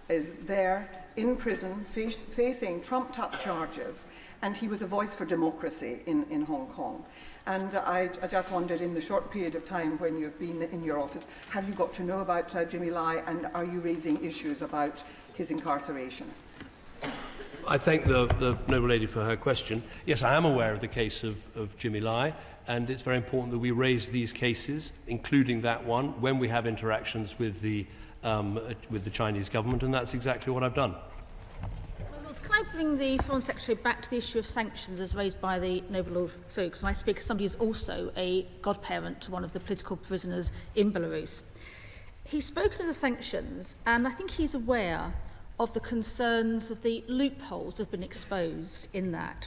is there in prison facing trumped-up charges, and he was a voice for democracy in Hong Kong. And I just wondered, in the short period of time when you've been in your office, have you got to know about Jimmy Lai, and are you raising issues about his incarceration? I thank the noble lady for her question. Yes, I am aware of the case of Jimmy Lai, and it's very important that we raise these cases, including that one, when we have interactions with the Chinese government, and that's exactly what I've done. Can I bring the Foreign Secretary back to the issue of sanctions as raised by the noble Lord Fuchs? And I speak as somebody who's also a godparent to one of the political prisoners in Belarus. He's spoken of the sanctions, and I think he's aware of the concerns of the loopholes that have been exposed in that.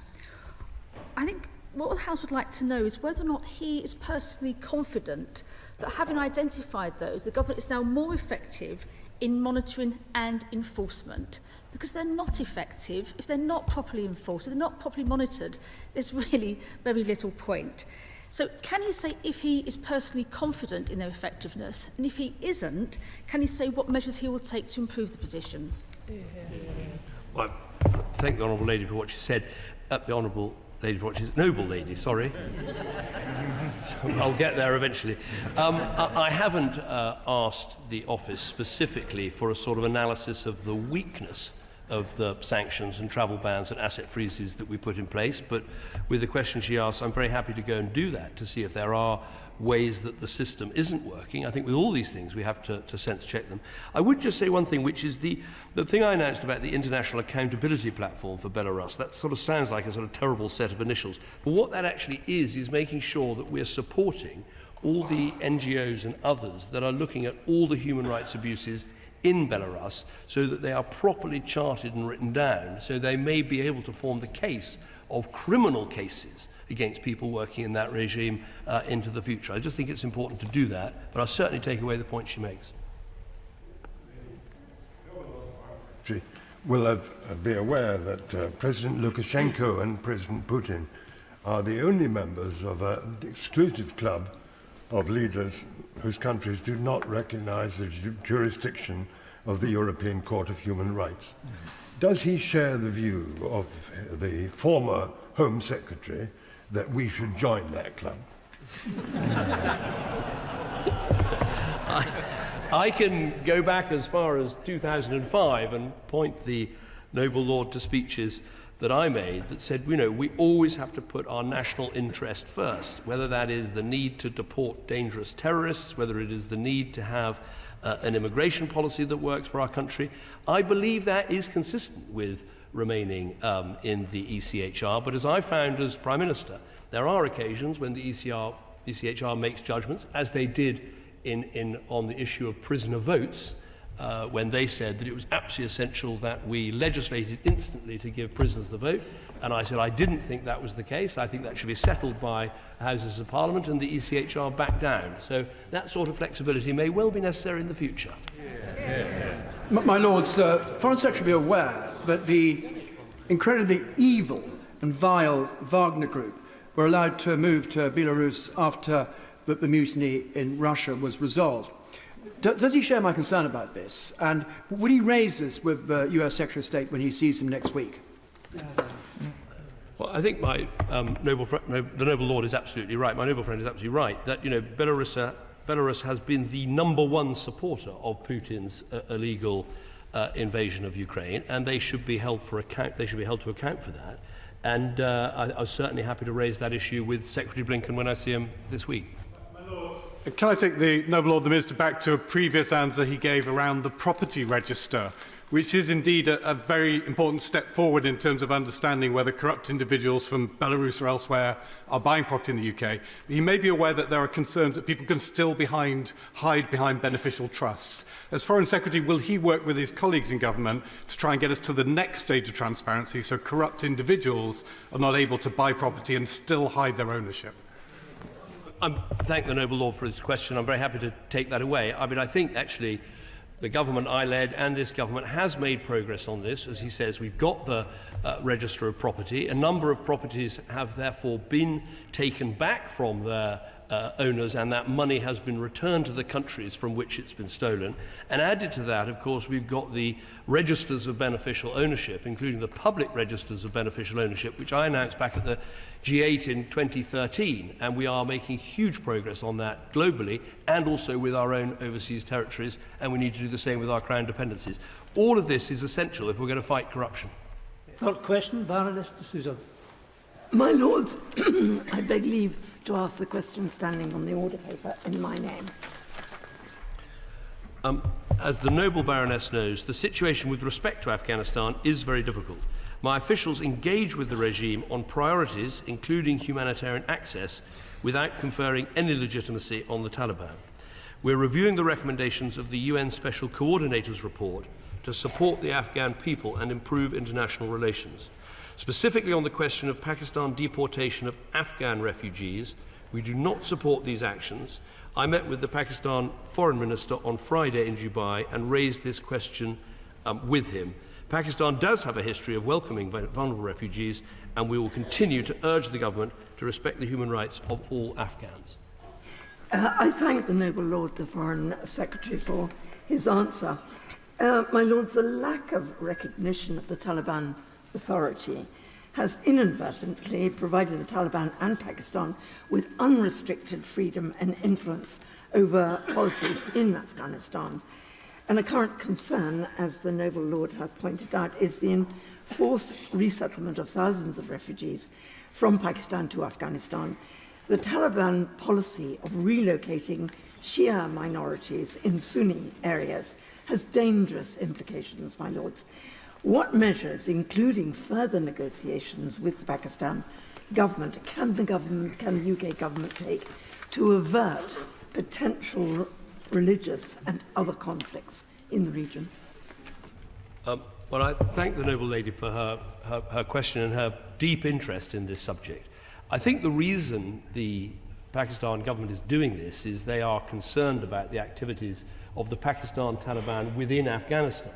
I think what the House would like to know is whether or not he is personally confident that, having identified those, the government is now more effective in monitoring and enforcement, because they're not effective if they're not properly enforced, if they're not properly monitored. There's really very little point. So can he say if he is personally confident in their effectiveness, and if he isn't, can he say what measures he will take to improve the position? Well, I thank the Honourable Lady for what she said. The Honourable Lady for what she's... Noble Lady, sorry. I'll get there eventually. I haven't asked the office specifically for a sort of analysis of the weakness of the sanctions and travel bans and asset freezes that we put in place, but with the question she asked, I'm very happy to go and do that to see if there are ways that the system isn't working. I think with all these things we have to sense check them. I would just say one thing, which is the thing I announced about the International Accountability Platform for Belarus. That sort of sounds like a sort of terrible set of initials, but what that actually is making sure that we're supporting all the NGOs and others that are looking at all the human rights abuses in Belarus, so that they are properly charted and written down, so they may be able to form the case of criminal cases against people working in that regime into the future. I just think it's important to do that, but I'll certainly take away the point she makes. Will be aware that President Lukashenko and President Putin are the only members of an exclusive club of leaders whose countries do not recognize the jurisdiction of the European Court of Human Rights. Does he share the view of the former Home Secretary that we should join that club? I can go back as far as 2005 and point the noble lord to speeches that I made that said, you know, we always have to put our national interest first, whether that is the need to deport dangerous terrorists, whether it is the need to have an immigration policy that works for our country. I believe that is consistent with remaining in the ECHR, but as I found as Prime Minister, there are occasions when the ECHR makes judgments, as they did on the issue of prisoner votes, when they said that it was absolutely essential that we legislated instantly to give prisoners the vote. And I said I didn't think that was the case. I think that should be settled by Houses of Parliament, and the ECHR backed down. So that sort of flexibility may well be necessary in the future. My Lords, Foreign Secretary be aware that the incredibly evil and vile Wagner Group were allowed to move to Belarus after the mutiny in Russia was resolved. Does he share my concern about this? And would he raise this with the US Secretary of State when he sees him next week? Well, I think my the noble lord is absolutely right. My noble friend is absolutely right that Belarus has been the #1 supporter of Putin's illegal invasion of Ukraine, and they should be held to account for that. And I was certainly happy to raise that issue with Secretary Blinken when I see him this week. Can I take the noble lord the minister back to a previous answer he gave around the property register, which is indeed a very important step forward in terms of understanding whether corrupt individuals from Belarus or elsewhere are buying property in the UK. He may be aware that there are concerns that people can still hide behind beneficial trusts. As Foreign Secretary, will he work with his colleagues in government to try and get us to the next stage of transparency so corrupt individuals are not able to buy property and still hide their ownership? I thank the noble lord for his question. I'm very happy to take that away. I mean, I think actually the government I led and this government has made progress on this. As he says, we've got the register of property. A number of properties have therefore been taken back from their owners, and that money has been returned to the countries from which it's been stolen. And added to that, of course, we've got the registers of beneficial ownership, including the public registers of beneficial ownership, which I announced back at the G8 in 2013, and we are making huge progress on that globally and also with our own overseas territories, and we need to do the same with our Crown dependencies. All of this is essential if we're going to fight corruption. Third question, Baroness D'Souza. My Lords, I beg leave to ask the question standing on the order paper in my name. As the noble Baroness knows, the situation with respect to Afghanistan is very difficult. My officials engage with the regime on priorities, including humanitarian access, without conferring any legitimacy on the Taliban. We're reviewing the recommendations of the UN Special Coordinator's report to support the Afghan people and improve international relations. Specifically on the question of Pakistan deportation of Afghan refugees, we do not support these actions. I met with the Pakistan Foreign Minister on Friday in Dubai and raised this question with him. Pakistan does have a history of welcoming vulnerable refugees, and we will continue to urge the government to respect the human rights of all Afghans. I thank the noble Lord, the Foreign Secretary, for his answer. My Lords, the lack of recognition of the Taliban Authority has inadvertently provided the Taliban and Pakistan with unrestricted freedom and influence over policies in Afghanistan. And a current concern, as the noble Lord has pointed out, is the enforced resettlement of thousands of refugees from Pakistan to Afghanistan. The Taliban policy of relocating Shia minorities in Sunni areas has dangerous implications, my Lords. What measures, including further negotiations with the Pakistan government, can the UK government take to avert potential religious and other conflicts in the region? Well, I thank the noble lady for her question and her deep interest in this subject. I think the reason the Pakistan government is doing this is they are concerned about the activities of the Pakistan Taliban within Afghanistan.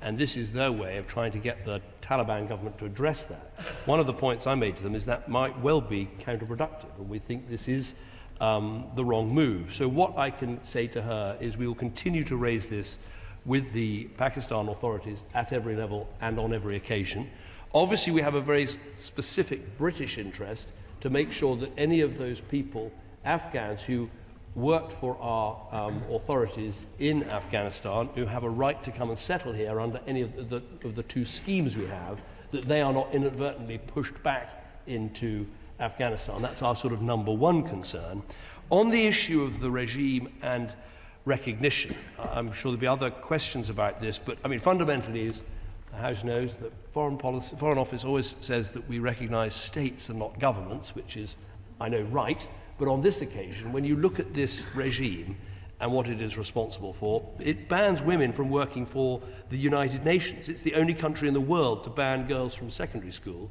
And this is their way of trying to get the Taliban government to address that. One of the points I made to them is that might well be counterproductive, and we think this is the wrong move. So what I can say to her is we will continue to raise this with the Pakistan authorities at every level and on every occasion. Obviously, we have a very specific British interest to make sure that any of those people, Afghans who worked for our authorities in Afghanistan, who have a right to come and settle here under any of the two schemes we have, that they are not inadvertently pushed back into Afghanistan. That's our sort of #1 concern. On the issue of the regime and recognition, I'm sure there'll be other questions about this, but I mean, fundamentally, is the House knows that Foreign Office always says that we recognise states and not governments, which is, I know, right. But on this occasion, when you look at this regime and what it is responsible for, it bans women from working for the United Nations. It's the only country in the world to ban girls from secondary school.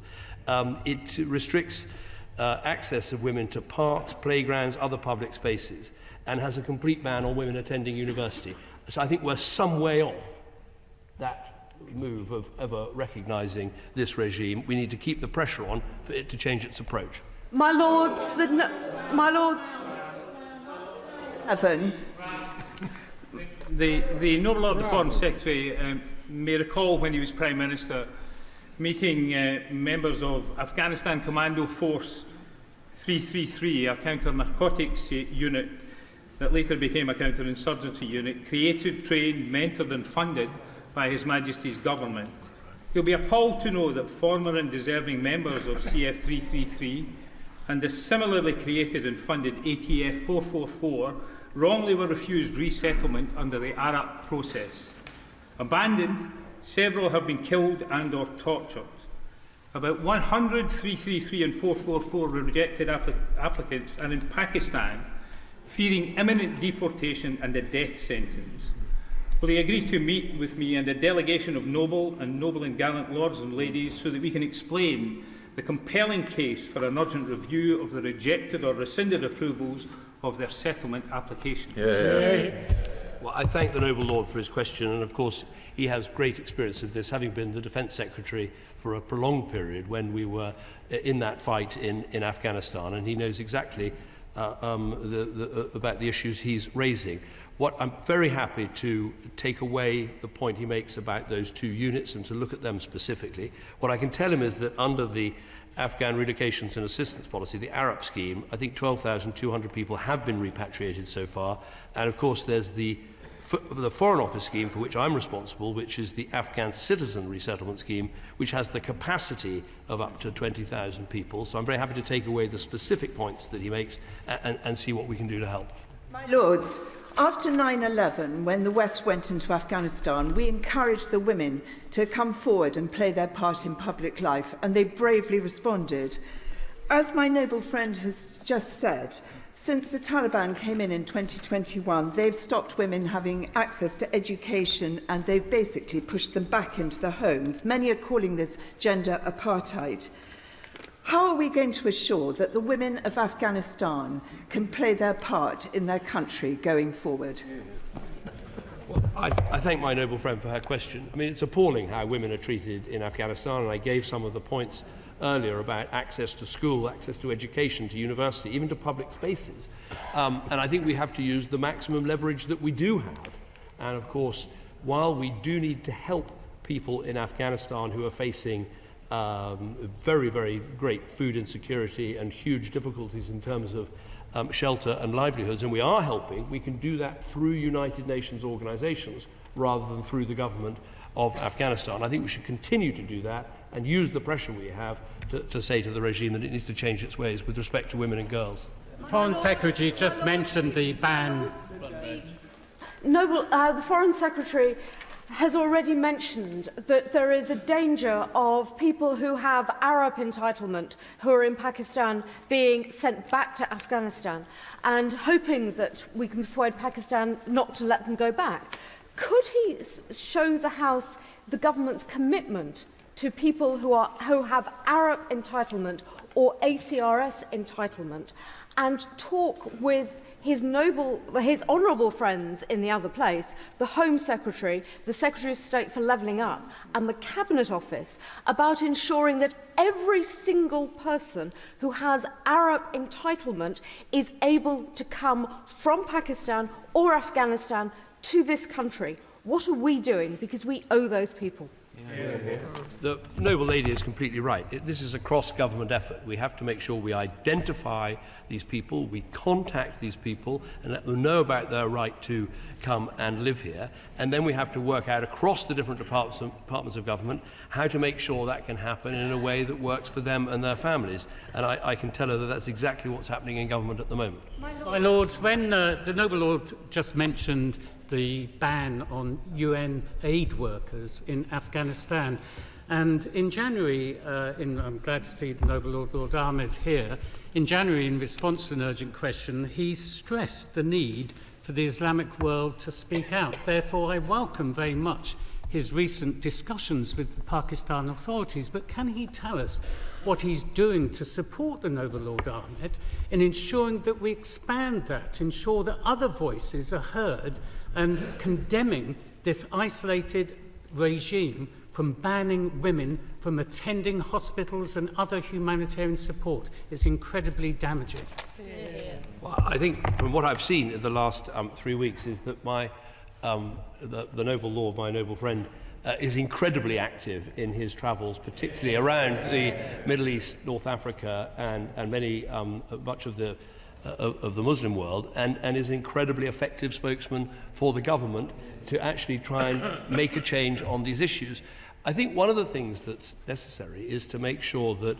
It restricts access of women to parks, playgrounds, other public spaces, and has a complete ban on women attending university. So I think we're some way off that move of ever recognising this regime. We need to keep the pressure on for it to change its approach. My Lords, my Lords. Evan. The Noble Lord, the Foreign Secretary, may recall when he was Prime Minister meeting members of Afghanistan Commando Force 333, a counter-narcotics unit that later became a counter-insurgency unit, created, trained, mentored and funded by His Majesty's government. You'll be appalled to know that former and deserving members of CF 333 and the similarly created and funded ATF 444 wrongly were refused resettlement under the Arab process. Abandoned, several have been killed and or tortured. About 100 333 and 444 rejected applicants are in Pakistan, fearing imminent deportation and a death sentence. Will he agree to meet with me and a delegation of noble and gallant lords and ladies so that we can explain the compelling case for an urgent review of the rejected or rescinded approvals of their settlement application? Well, I thank the Noble Lord for his question, and of course he has great experience of this, having been the Defence Secretary for a prolonged period when we were in that fight in Afghanistan, and he knows exactly about the issues he's raising. What I'm very happy to take away the point he makes about those two units and to look at them specifically. What I can tell him is that under the Afghan Relocations and Assistance Policy, the Arab scheme, I think 12,200 people have been repatriated so far, and of course there's the Foreign Office scheme for which I'm responsible, which is the Afghan Citizen Resettlement Scheme, which has the capacity of up to 20,000 people. So I'm very happy to take away the specific points that he makes and see what we can do to help. My Lords, after 9/11, when the West went into Afghanistan, we encouraged the women to come forward and play their part in public life, and they bravely responded. As my noble friend has just said, since the Taliban came in 2021, they've stopped women having access to education and they've basically pushed them back into their homes. Many are calling this gender apartheid. How are we going to assure that the women of Afghanistan can play their part in their country going forward? Well, I thank my noble friend for her question. I mean, it's appalling how women are treated in Afghanistan, and I gave some of the points earlier about access to school, access to education, to university, even to public spaces. And I think we have to use the maximum leverage that we do have. And of course, while we do need to help people in Afghanistan who are facing very, very great food insecurity and huge difficulties in terms of shelter and livelihoods, and we are helping, we can do that through United Nations organizations rather than through the government of Afghanistan. I think we should continue to do that and use the pressure we have to say to the regime that it needs to change its ways with respect to women and girls. The Foreign Secretary just mentioned the ban. The Foreign Secretary has already mentioned that there is a danger of people who have Arab entitlement who are in Pakistan being sent back to Afghanistan, and hoping that we can persuade Pakistan not to let them go back. Could he show the House the government's commitment to people who have Arab entitlement or ACRS entitlement, and talk with his honourable friends in the other place, the Home Secretary, the Secretary of State for Levelling Up, and the Cabinet Office, about ensuring that every single person who has Arab entitlement is able to come from Pakistan or Afghanistan to this country? What are we doing? Because we owe those people. The noble lady is completely right. This is a cross-government effort. We have to make sure we identify these people, we contact these people and let them know about their right to come and live here. And then we have to work out across the different departments of government how to make sure that can happen in a way that works for them and their families. And I can tell her that that's exactly what's happening in government at the moment. My Lords, when the Noble Lord just mentioned the ban on UN aid workers in Afghanistan, and in January, I'm glad to see the Noble Lord Ahmed here, in January, in response to an urgent question, he stressed the need for the Islamic world to speak out. Therefore, I welcome very much his recent discussions with the Pakistan authorities, but can he tell us what he's doing to support the Noble Lord Ahmed in ensuring that we expand that, ensure that other voices are heard, and condemning this isolated regime from banning women from attending hospitals and other humanitarian support is incredibly damaging. Well, I think from what I've seen in the last 3 weeks is that the noble lord, my noble friend, is incredibly active in his travels, particularly around the Middle East, North Africa, and much of the Muslim world, and is an incredibly effective spokesman for the government to actually try and make a change on these issues. I think one of the things that's necessary is to make sure that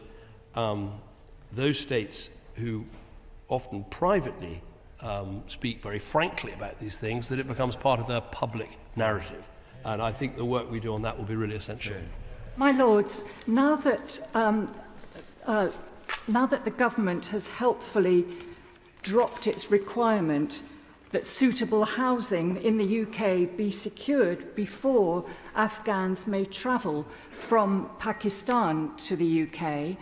those states who often privately speak very frankly about these things, that it becomes part of their public narrative. And I think the work we do on that will be really essential. My Lords, now that the government has helpfully dropped its requirement that suitable housing in the UK be secured before Afghans may travel from Pakistan to the UK,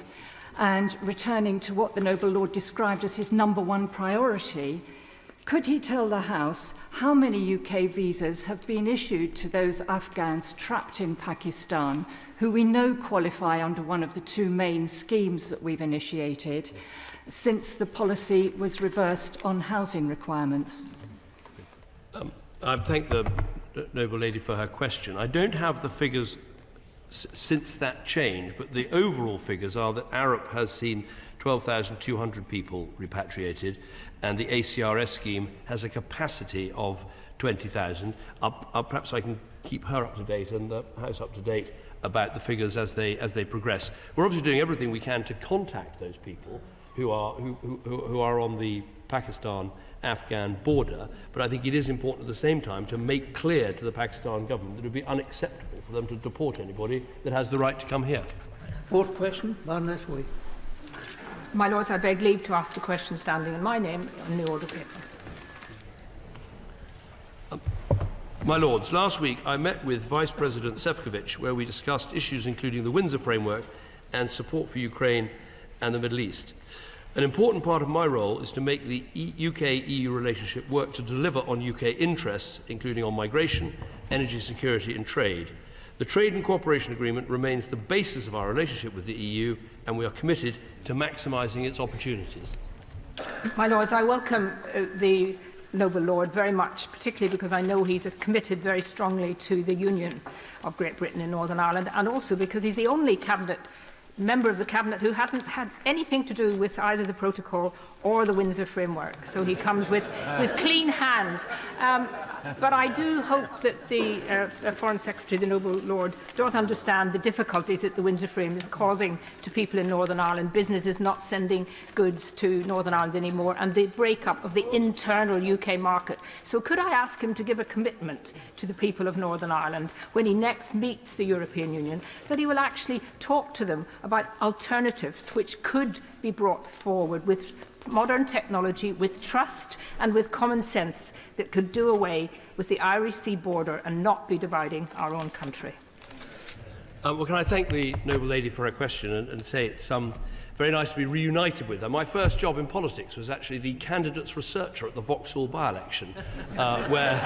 and returning to what the noble lord described as his #1 priority, could he tell the House how many UK visas have been issued to those Afghans trapped in Pakistan who we know qualify under one of the 2 main schemes that we've initiated since the policy was reversed on housing requirements? I thank the noble lady for her question. I don't have the figures since that change, but the overall figures are that Arup has seen 12,200 people repatriated, and the ACRS scheme has a capacity of 20,000. Perhaps I can keep her up to date and the House up to date about the figures as they progress. We're obviously doing everything we can to contact those people who are on the Pakistan-Afghan border, but I think it is important at the same time to make clear to the Pakistan government that it would be unacceptable for them to deport anybody that has the right to come here. 4th question, Baroness Way. My Lords, I beg leave to ask the question standing in my name on the order paper. My Lords, last week I met with Vice President Šefčovič, where we discussed issues including the Windsor Framework and support for Ukraine and the Middle East. An important part of my role is to make the UK-EU relationship work to deliver on UK interests, including on migration, energy security and trade. The Trade and Cooperation Agreement remains the basis of our relationship with the EU, and we are committed to maximising its opportunities. My Lords, I welcome the noble lord very much, particularly because I know he's committed very strongly to the Union of Great Britain and Northern Ireland, and also because he's the only member of the Cabinet who hasn't had anything to do with either the protocol or the Windsor Framework. So he comes with clean hands. But I do hope that the Foreign Secretary, the noble lord, does understand the difficulties that the Windsor Frame is causing to people in Northern Ireland, businesses not sending goods to Northern Ireland anymore, and the breakup of the internal UK market. So could I ask him to give a commitment to the people of Northern Ireland when he next meets the European Union, that he will actually talk to them about alternatives which could be brought forward with modern technology, with trust and with common sense that could do away with the Irish Sea border and not be dividing our own country? Well, can I thank the noble lady for her question and say it's very nice to be reunited with her. My first job in politics was actually the candidates researcher at the Vauxhall by-election, where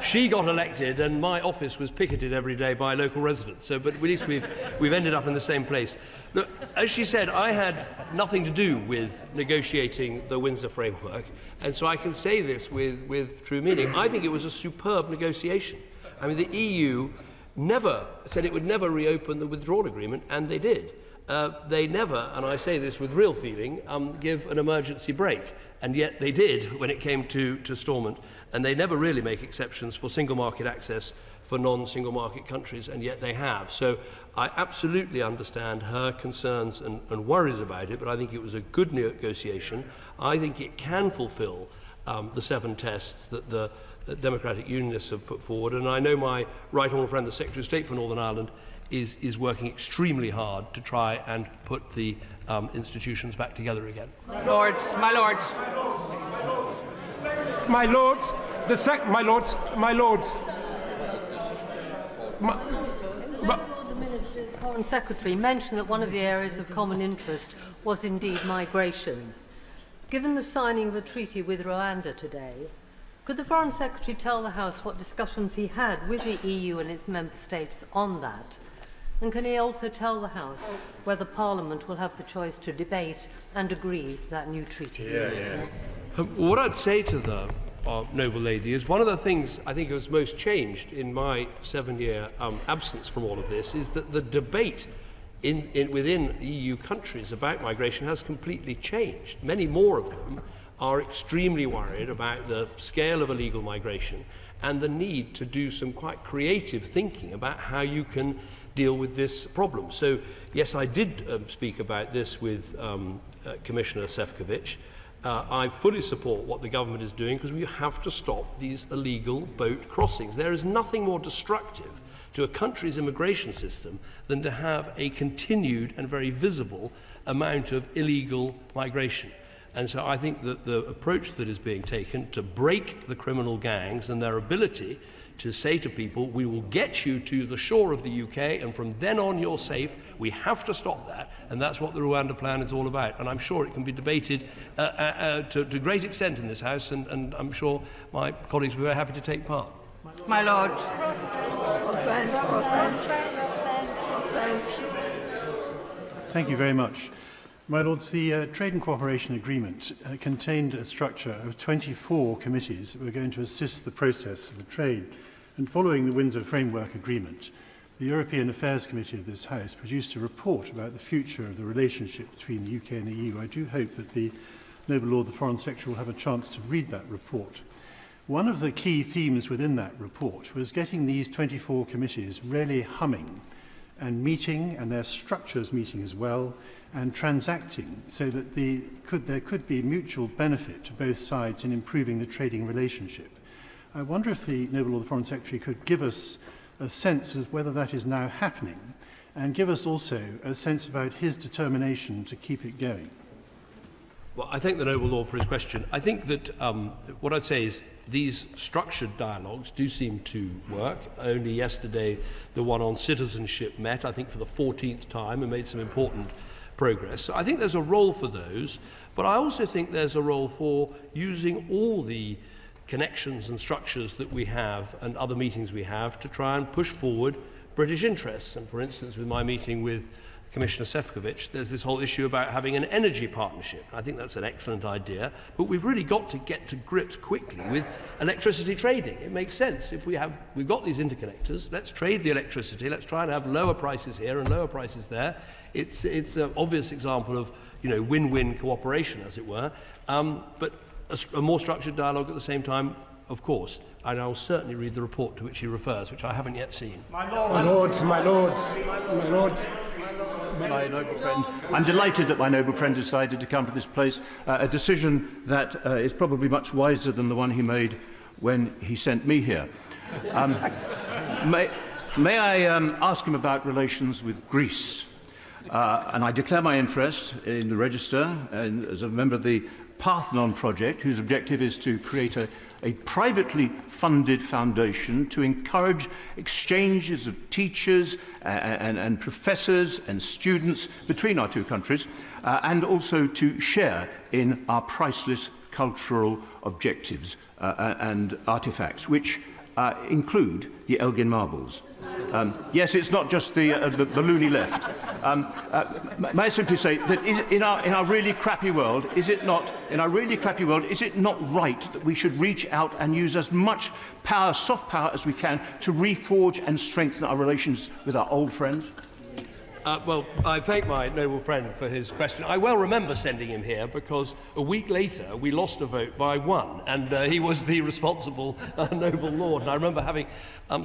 she got elected and my office was picketed every day by local residents. So, but at least we've ended up in the same place. Look, as she said, I had nothing to do with negotiating the Windsor Framework, and so I can say this with true meaning. I think it was a superb negotiation. I mean, the EU never said it would never reopen the withdrawal agreement, and they did. They never, and I say this with real feeling, give an emergency break, and yet they did when it came to Stormont, and they never really make exceptions for single market access for non-single market countries, and yet they have. So I absolutely understand her concerns and worries about it, but I think it was a good negotiation. I think it can fulfil the 7 tests that the Democratic Unionists have put forward, and I know my right honourable friend, the Secretary of State for Northern Ireland, is working extremely hard to try and put the institutions back together again. My Lords, my Lords. My Lords, my Lords, my Lords. The Foreign Secretary mentioned that one of the areas of common interest was indeed migration. Given the signing of a treaty with Rwanda today, Could the Foreign Secretary tell the House what discussions he had with the EU and its member states on that? And can he also tell the House whether Parliament will have the choice to debate and agree that new treaty? What I'd say to the noble lady is one of the things I think was most changed in my 7-year absence from all of this is that the debate within EU countries about migration has completely changed. Many more of them are extremely worried about the scale of illegal migration and the need to do some quite creative thinking about how you can deal with this problem. So, yes, I did speak about this with Commissioner Šefčovič. I fully support what the government is doing because we have to stop these illegal boat crossings. There is nothing more destructive to a country's immigration system than to have a continued and very visible amount of illegal migration. And so I think that the approach that is being taken to break the criminal gangs and their ability to say to people, we will get you to the shore of the UK and from then on you're safe, we have to stop that. And that's what the Rwanda plan is all about. And I'm sure it can be debated to great extent in this House, and I'm sure my colleagues will be very happy to take part. My Lord. Thank you very much. My Lords, the Trade and Cooperation Agreement contained a structure of 24 committees that were going to assist the process of the trade. And following the Windsor Framework Agreement, the European Affairs Committee of this House produced a report about the future of the relationship between the UK and the EU. I do hope that the Noble Lord, the Foreign Secretary, will have a chance to read that report. One of the key themes within that report was getting these 24 committees really humming and meeting, and their structures meeting as well, and transacting so that there could be mutual benefit to both sides in improving the trading relationship. I wonder if the Noble Lord the Foreign Secretary could give us a sense of whether that is now happening, and give us also a sense about his determination to keep it going. Well, I thank the Noble Lord for his question. I think that what I'd say is these structured dialogues do seem to work. Only yesterday, the one on citizenship met, I think, for the 14th time and made some important progress. So I think there's a role for those, but I also think there's a role for using all the connections and structures that we have and other meetings we have to try and push forward British interests. And for instance, with my meeting with Commissioner Šefčovič, there's this whole issue about having an energy partnership. I think that's an excellent idea, but we've really got to get to grips quickly with electricity trading. It makes sense. If we've got these interconnectors, let's trade the electricity, let's try and have lower prices here and lower prices there. It's an obvious example of, win-win cooperation, as it were, but a more structured dialogue at the same time, of course. And I will certainly read the report to which he refers, which I haven't yet seen. My Lords. My noble friend, I'm delighted that my noble friend decided to come to this place, a decision that is probably much wiser than the one he made when he sent me here. May I ask him about relations with Greece? And I declare my interest in the Register and as a member of the Parthenon project, whose objective is to create a privately funded foundation to encourage exchanges of teachers and professors and students between our two countries, and also to share in our priceless cultural objectives and artefacts, which include the Elgin marbles. Yes, it's not just the loony left. May I simply say that in our really crappy world, is it not right that we should reach out and use as much power, soft power, as we can to reforge and strengthen our relations with our old friends? Well, I thank my noble friend for his question. I well remember sending him here because a week later we lost a vote by 1, and he was the responsible noble lord. And I remember having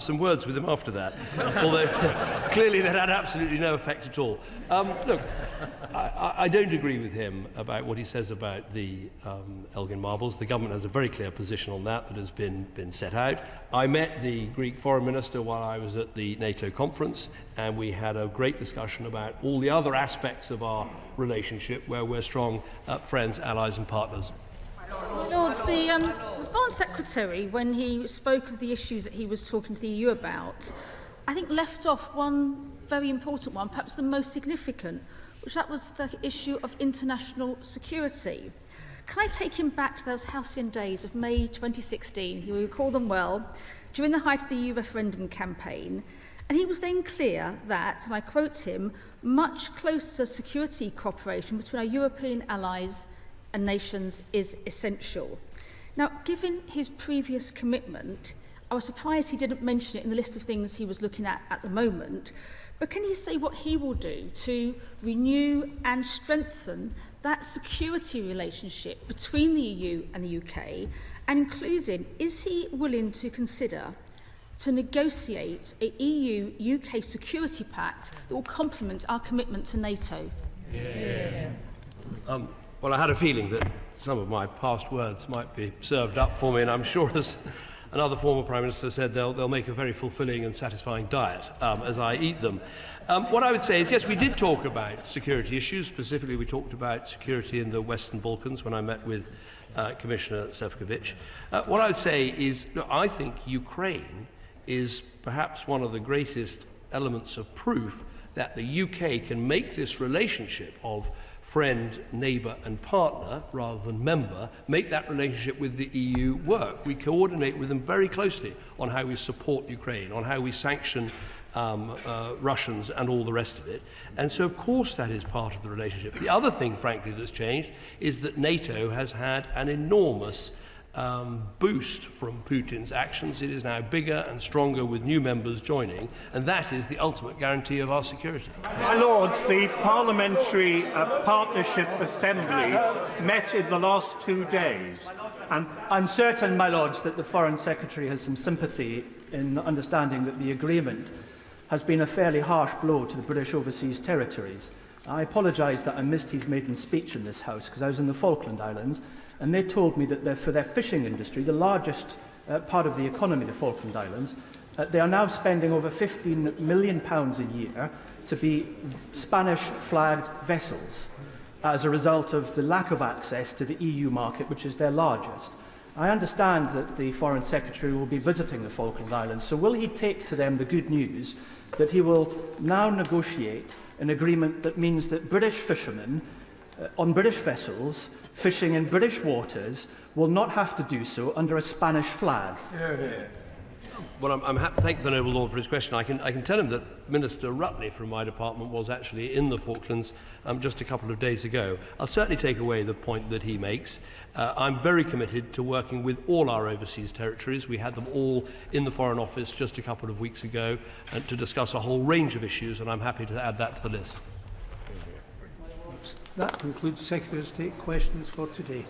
some words with him after that, although clearly that had absolutely no effect at all. Look, I don't agree with him about what he says about the Elgin marbles. The government has a very clear position on that has been set out. I met the Greek foreign minister while I was at the NATO conference, and we had a great discussion about all the other aspects of our relationship where we're strong friends, allies and partners. Lords, the Foreign Secretary, when he spoke of the issues that he was talking to the EU about, I think left off one very important one, perhaps the most significant, which that was the issue of international security. Can I take him back to those halcyon days of May 2016? He will recall them well, during the height of the EU referendum campaign. And he was then clear that, and I quote him, much closer security cooperation between our European allies and nations is essential. Now, given his previous commitment, I was surprised he didn't mention it in the list of things he was looking at the moment. But can he say what he will do to renew and strengthen that security relationship between the EU and the UK, and including, is he willing to consider to negotiate a EU-UK security pact that will complement our commitment to NATO? Well, I had a feeling that some of my past words might be served up for me, and I'm sure, as another former Prime Minister said, they'll make a very fulfilling and satisfying diet as I eat them. What I would say is, yes, we did talk about security issues. Specifically, we talked about security in the Western Balkans when I met with Commissioner Šefčovič. What I would say is, look, I think Ukraine is perhaps one of the greatest elements of proof that the UK can make this relationship of friend, neighbour and partner, rather than member, make that relationship with the EU work. We coordinate with them very closely on how we support Ukraine, on how we sanction Russians and all the rest of it. And so, of course, that is part of the relationship. The other thing, frankly, that's changed is that NATO has had an enormous boost from Putin's actions. It is now bigger and stronger with new members joining, and that is the ultimate guarantee of our security. My Lords, the Parliamentary Partnership Assembly met in the last 2 days. And I'm certain, my Lords, that the Foreign Secretary has some sympathy in understanding that the agreement has been a fairly harsh blow to the British overseas territories. I apologise that I missed his maiden speech in this House because I was in the Falkland Islands, and they told me that for their fishing industry, the largest part of the economy of the Falkland Islands, they are now spending over £15 million a year to be Spanish-flagged vessels as a result of the lack of access to the EU market, which is their largest. I understand that the Foreign Secretary will be visiting the Falkland Islands, so will he take to them the good news that he will now negotiate an agreement that means that British fishermen on British vessels fishing in British waters will not have to do so under a Spanish flag? Well, I'm happy to thank the Noble Lord for his question. I can tell him that Minister Rutley from my department was actually in the Falklands just a couple of days ago. I'll certainly take away the point that he makes. I'm very committed to working with all our overseas territories. We had them all in the Foreign Office just a couple of weeks ago to discuss a whole range of issues, and I'm happy to add that to the list. That concludes Secretary of State questions for today.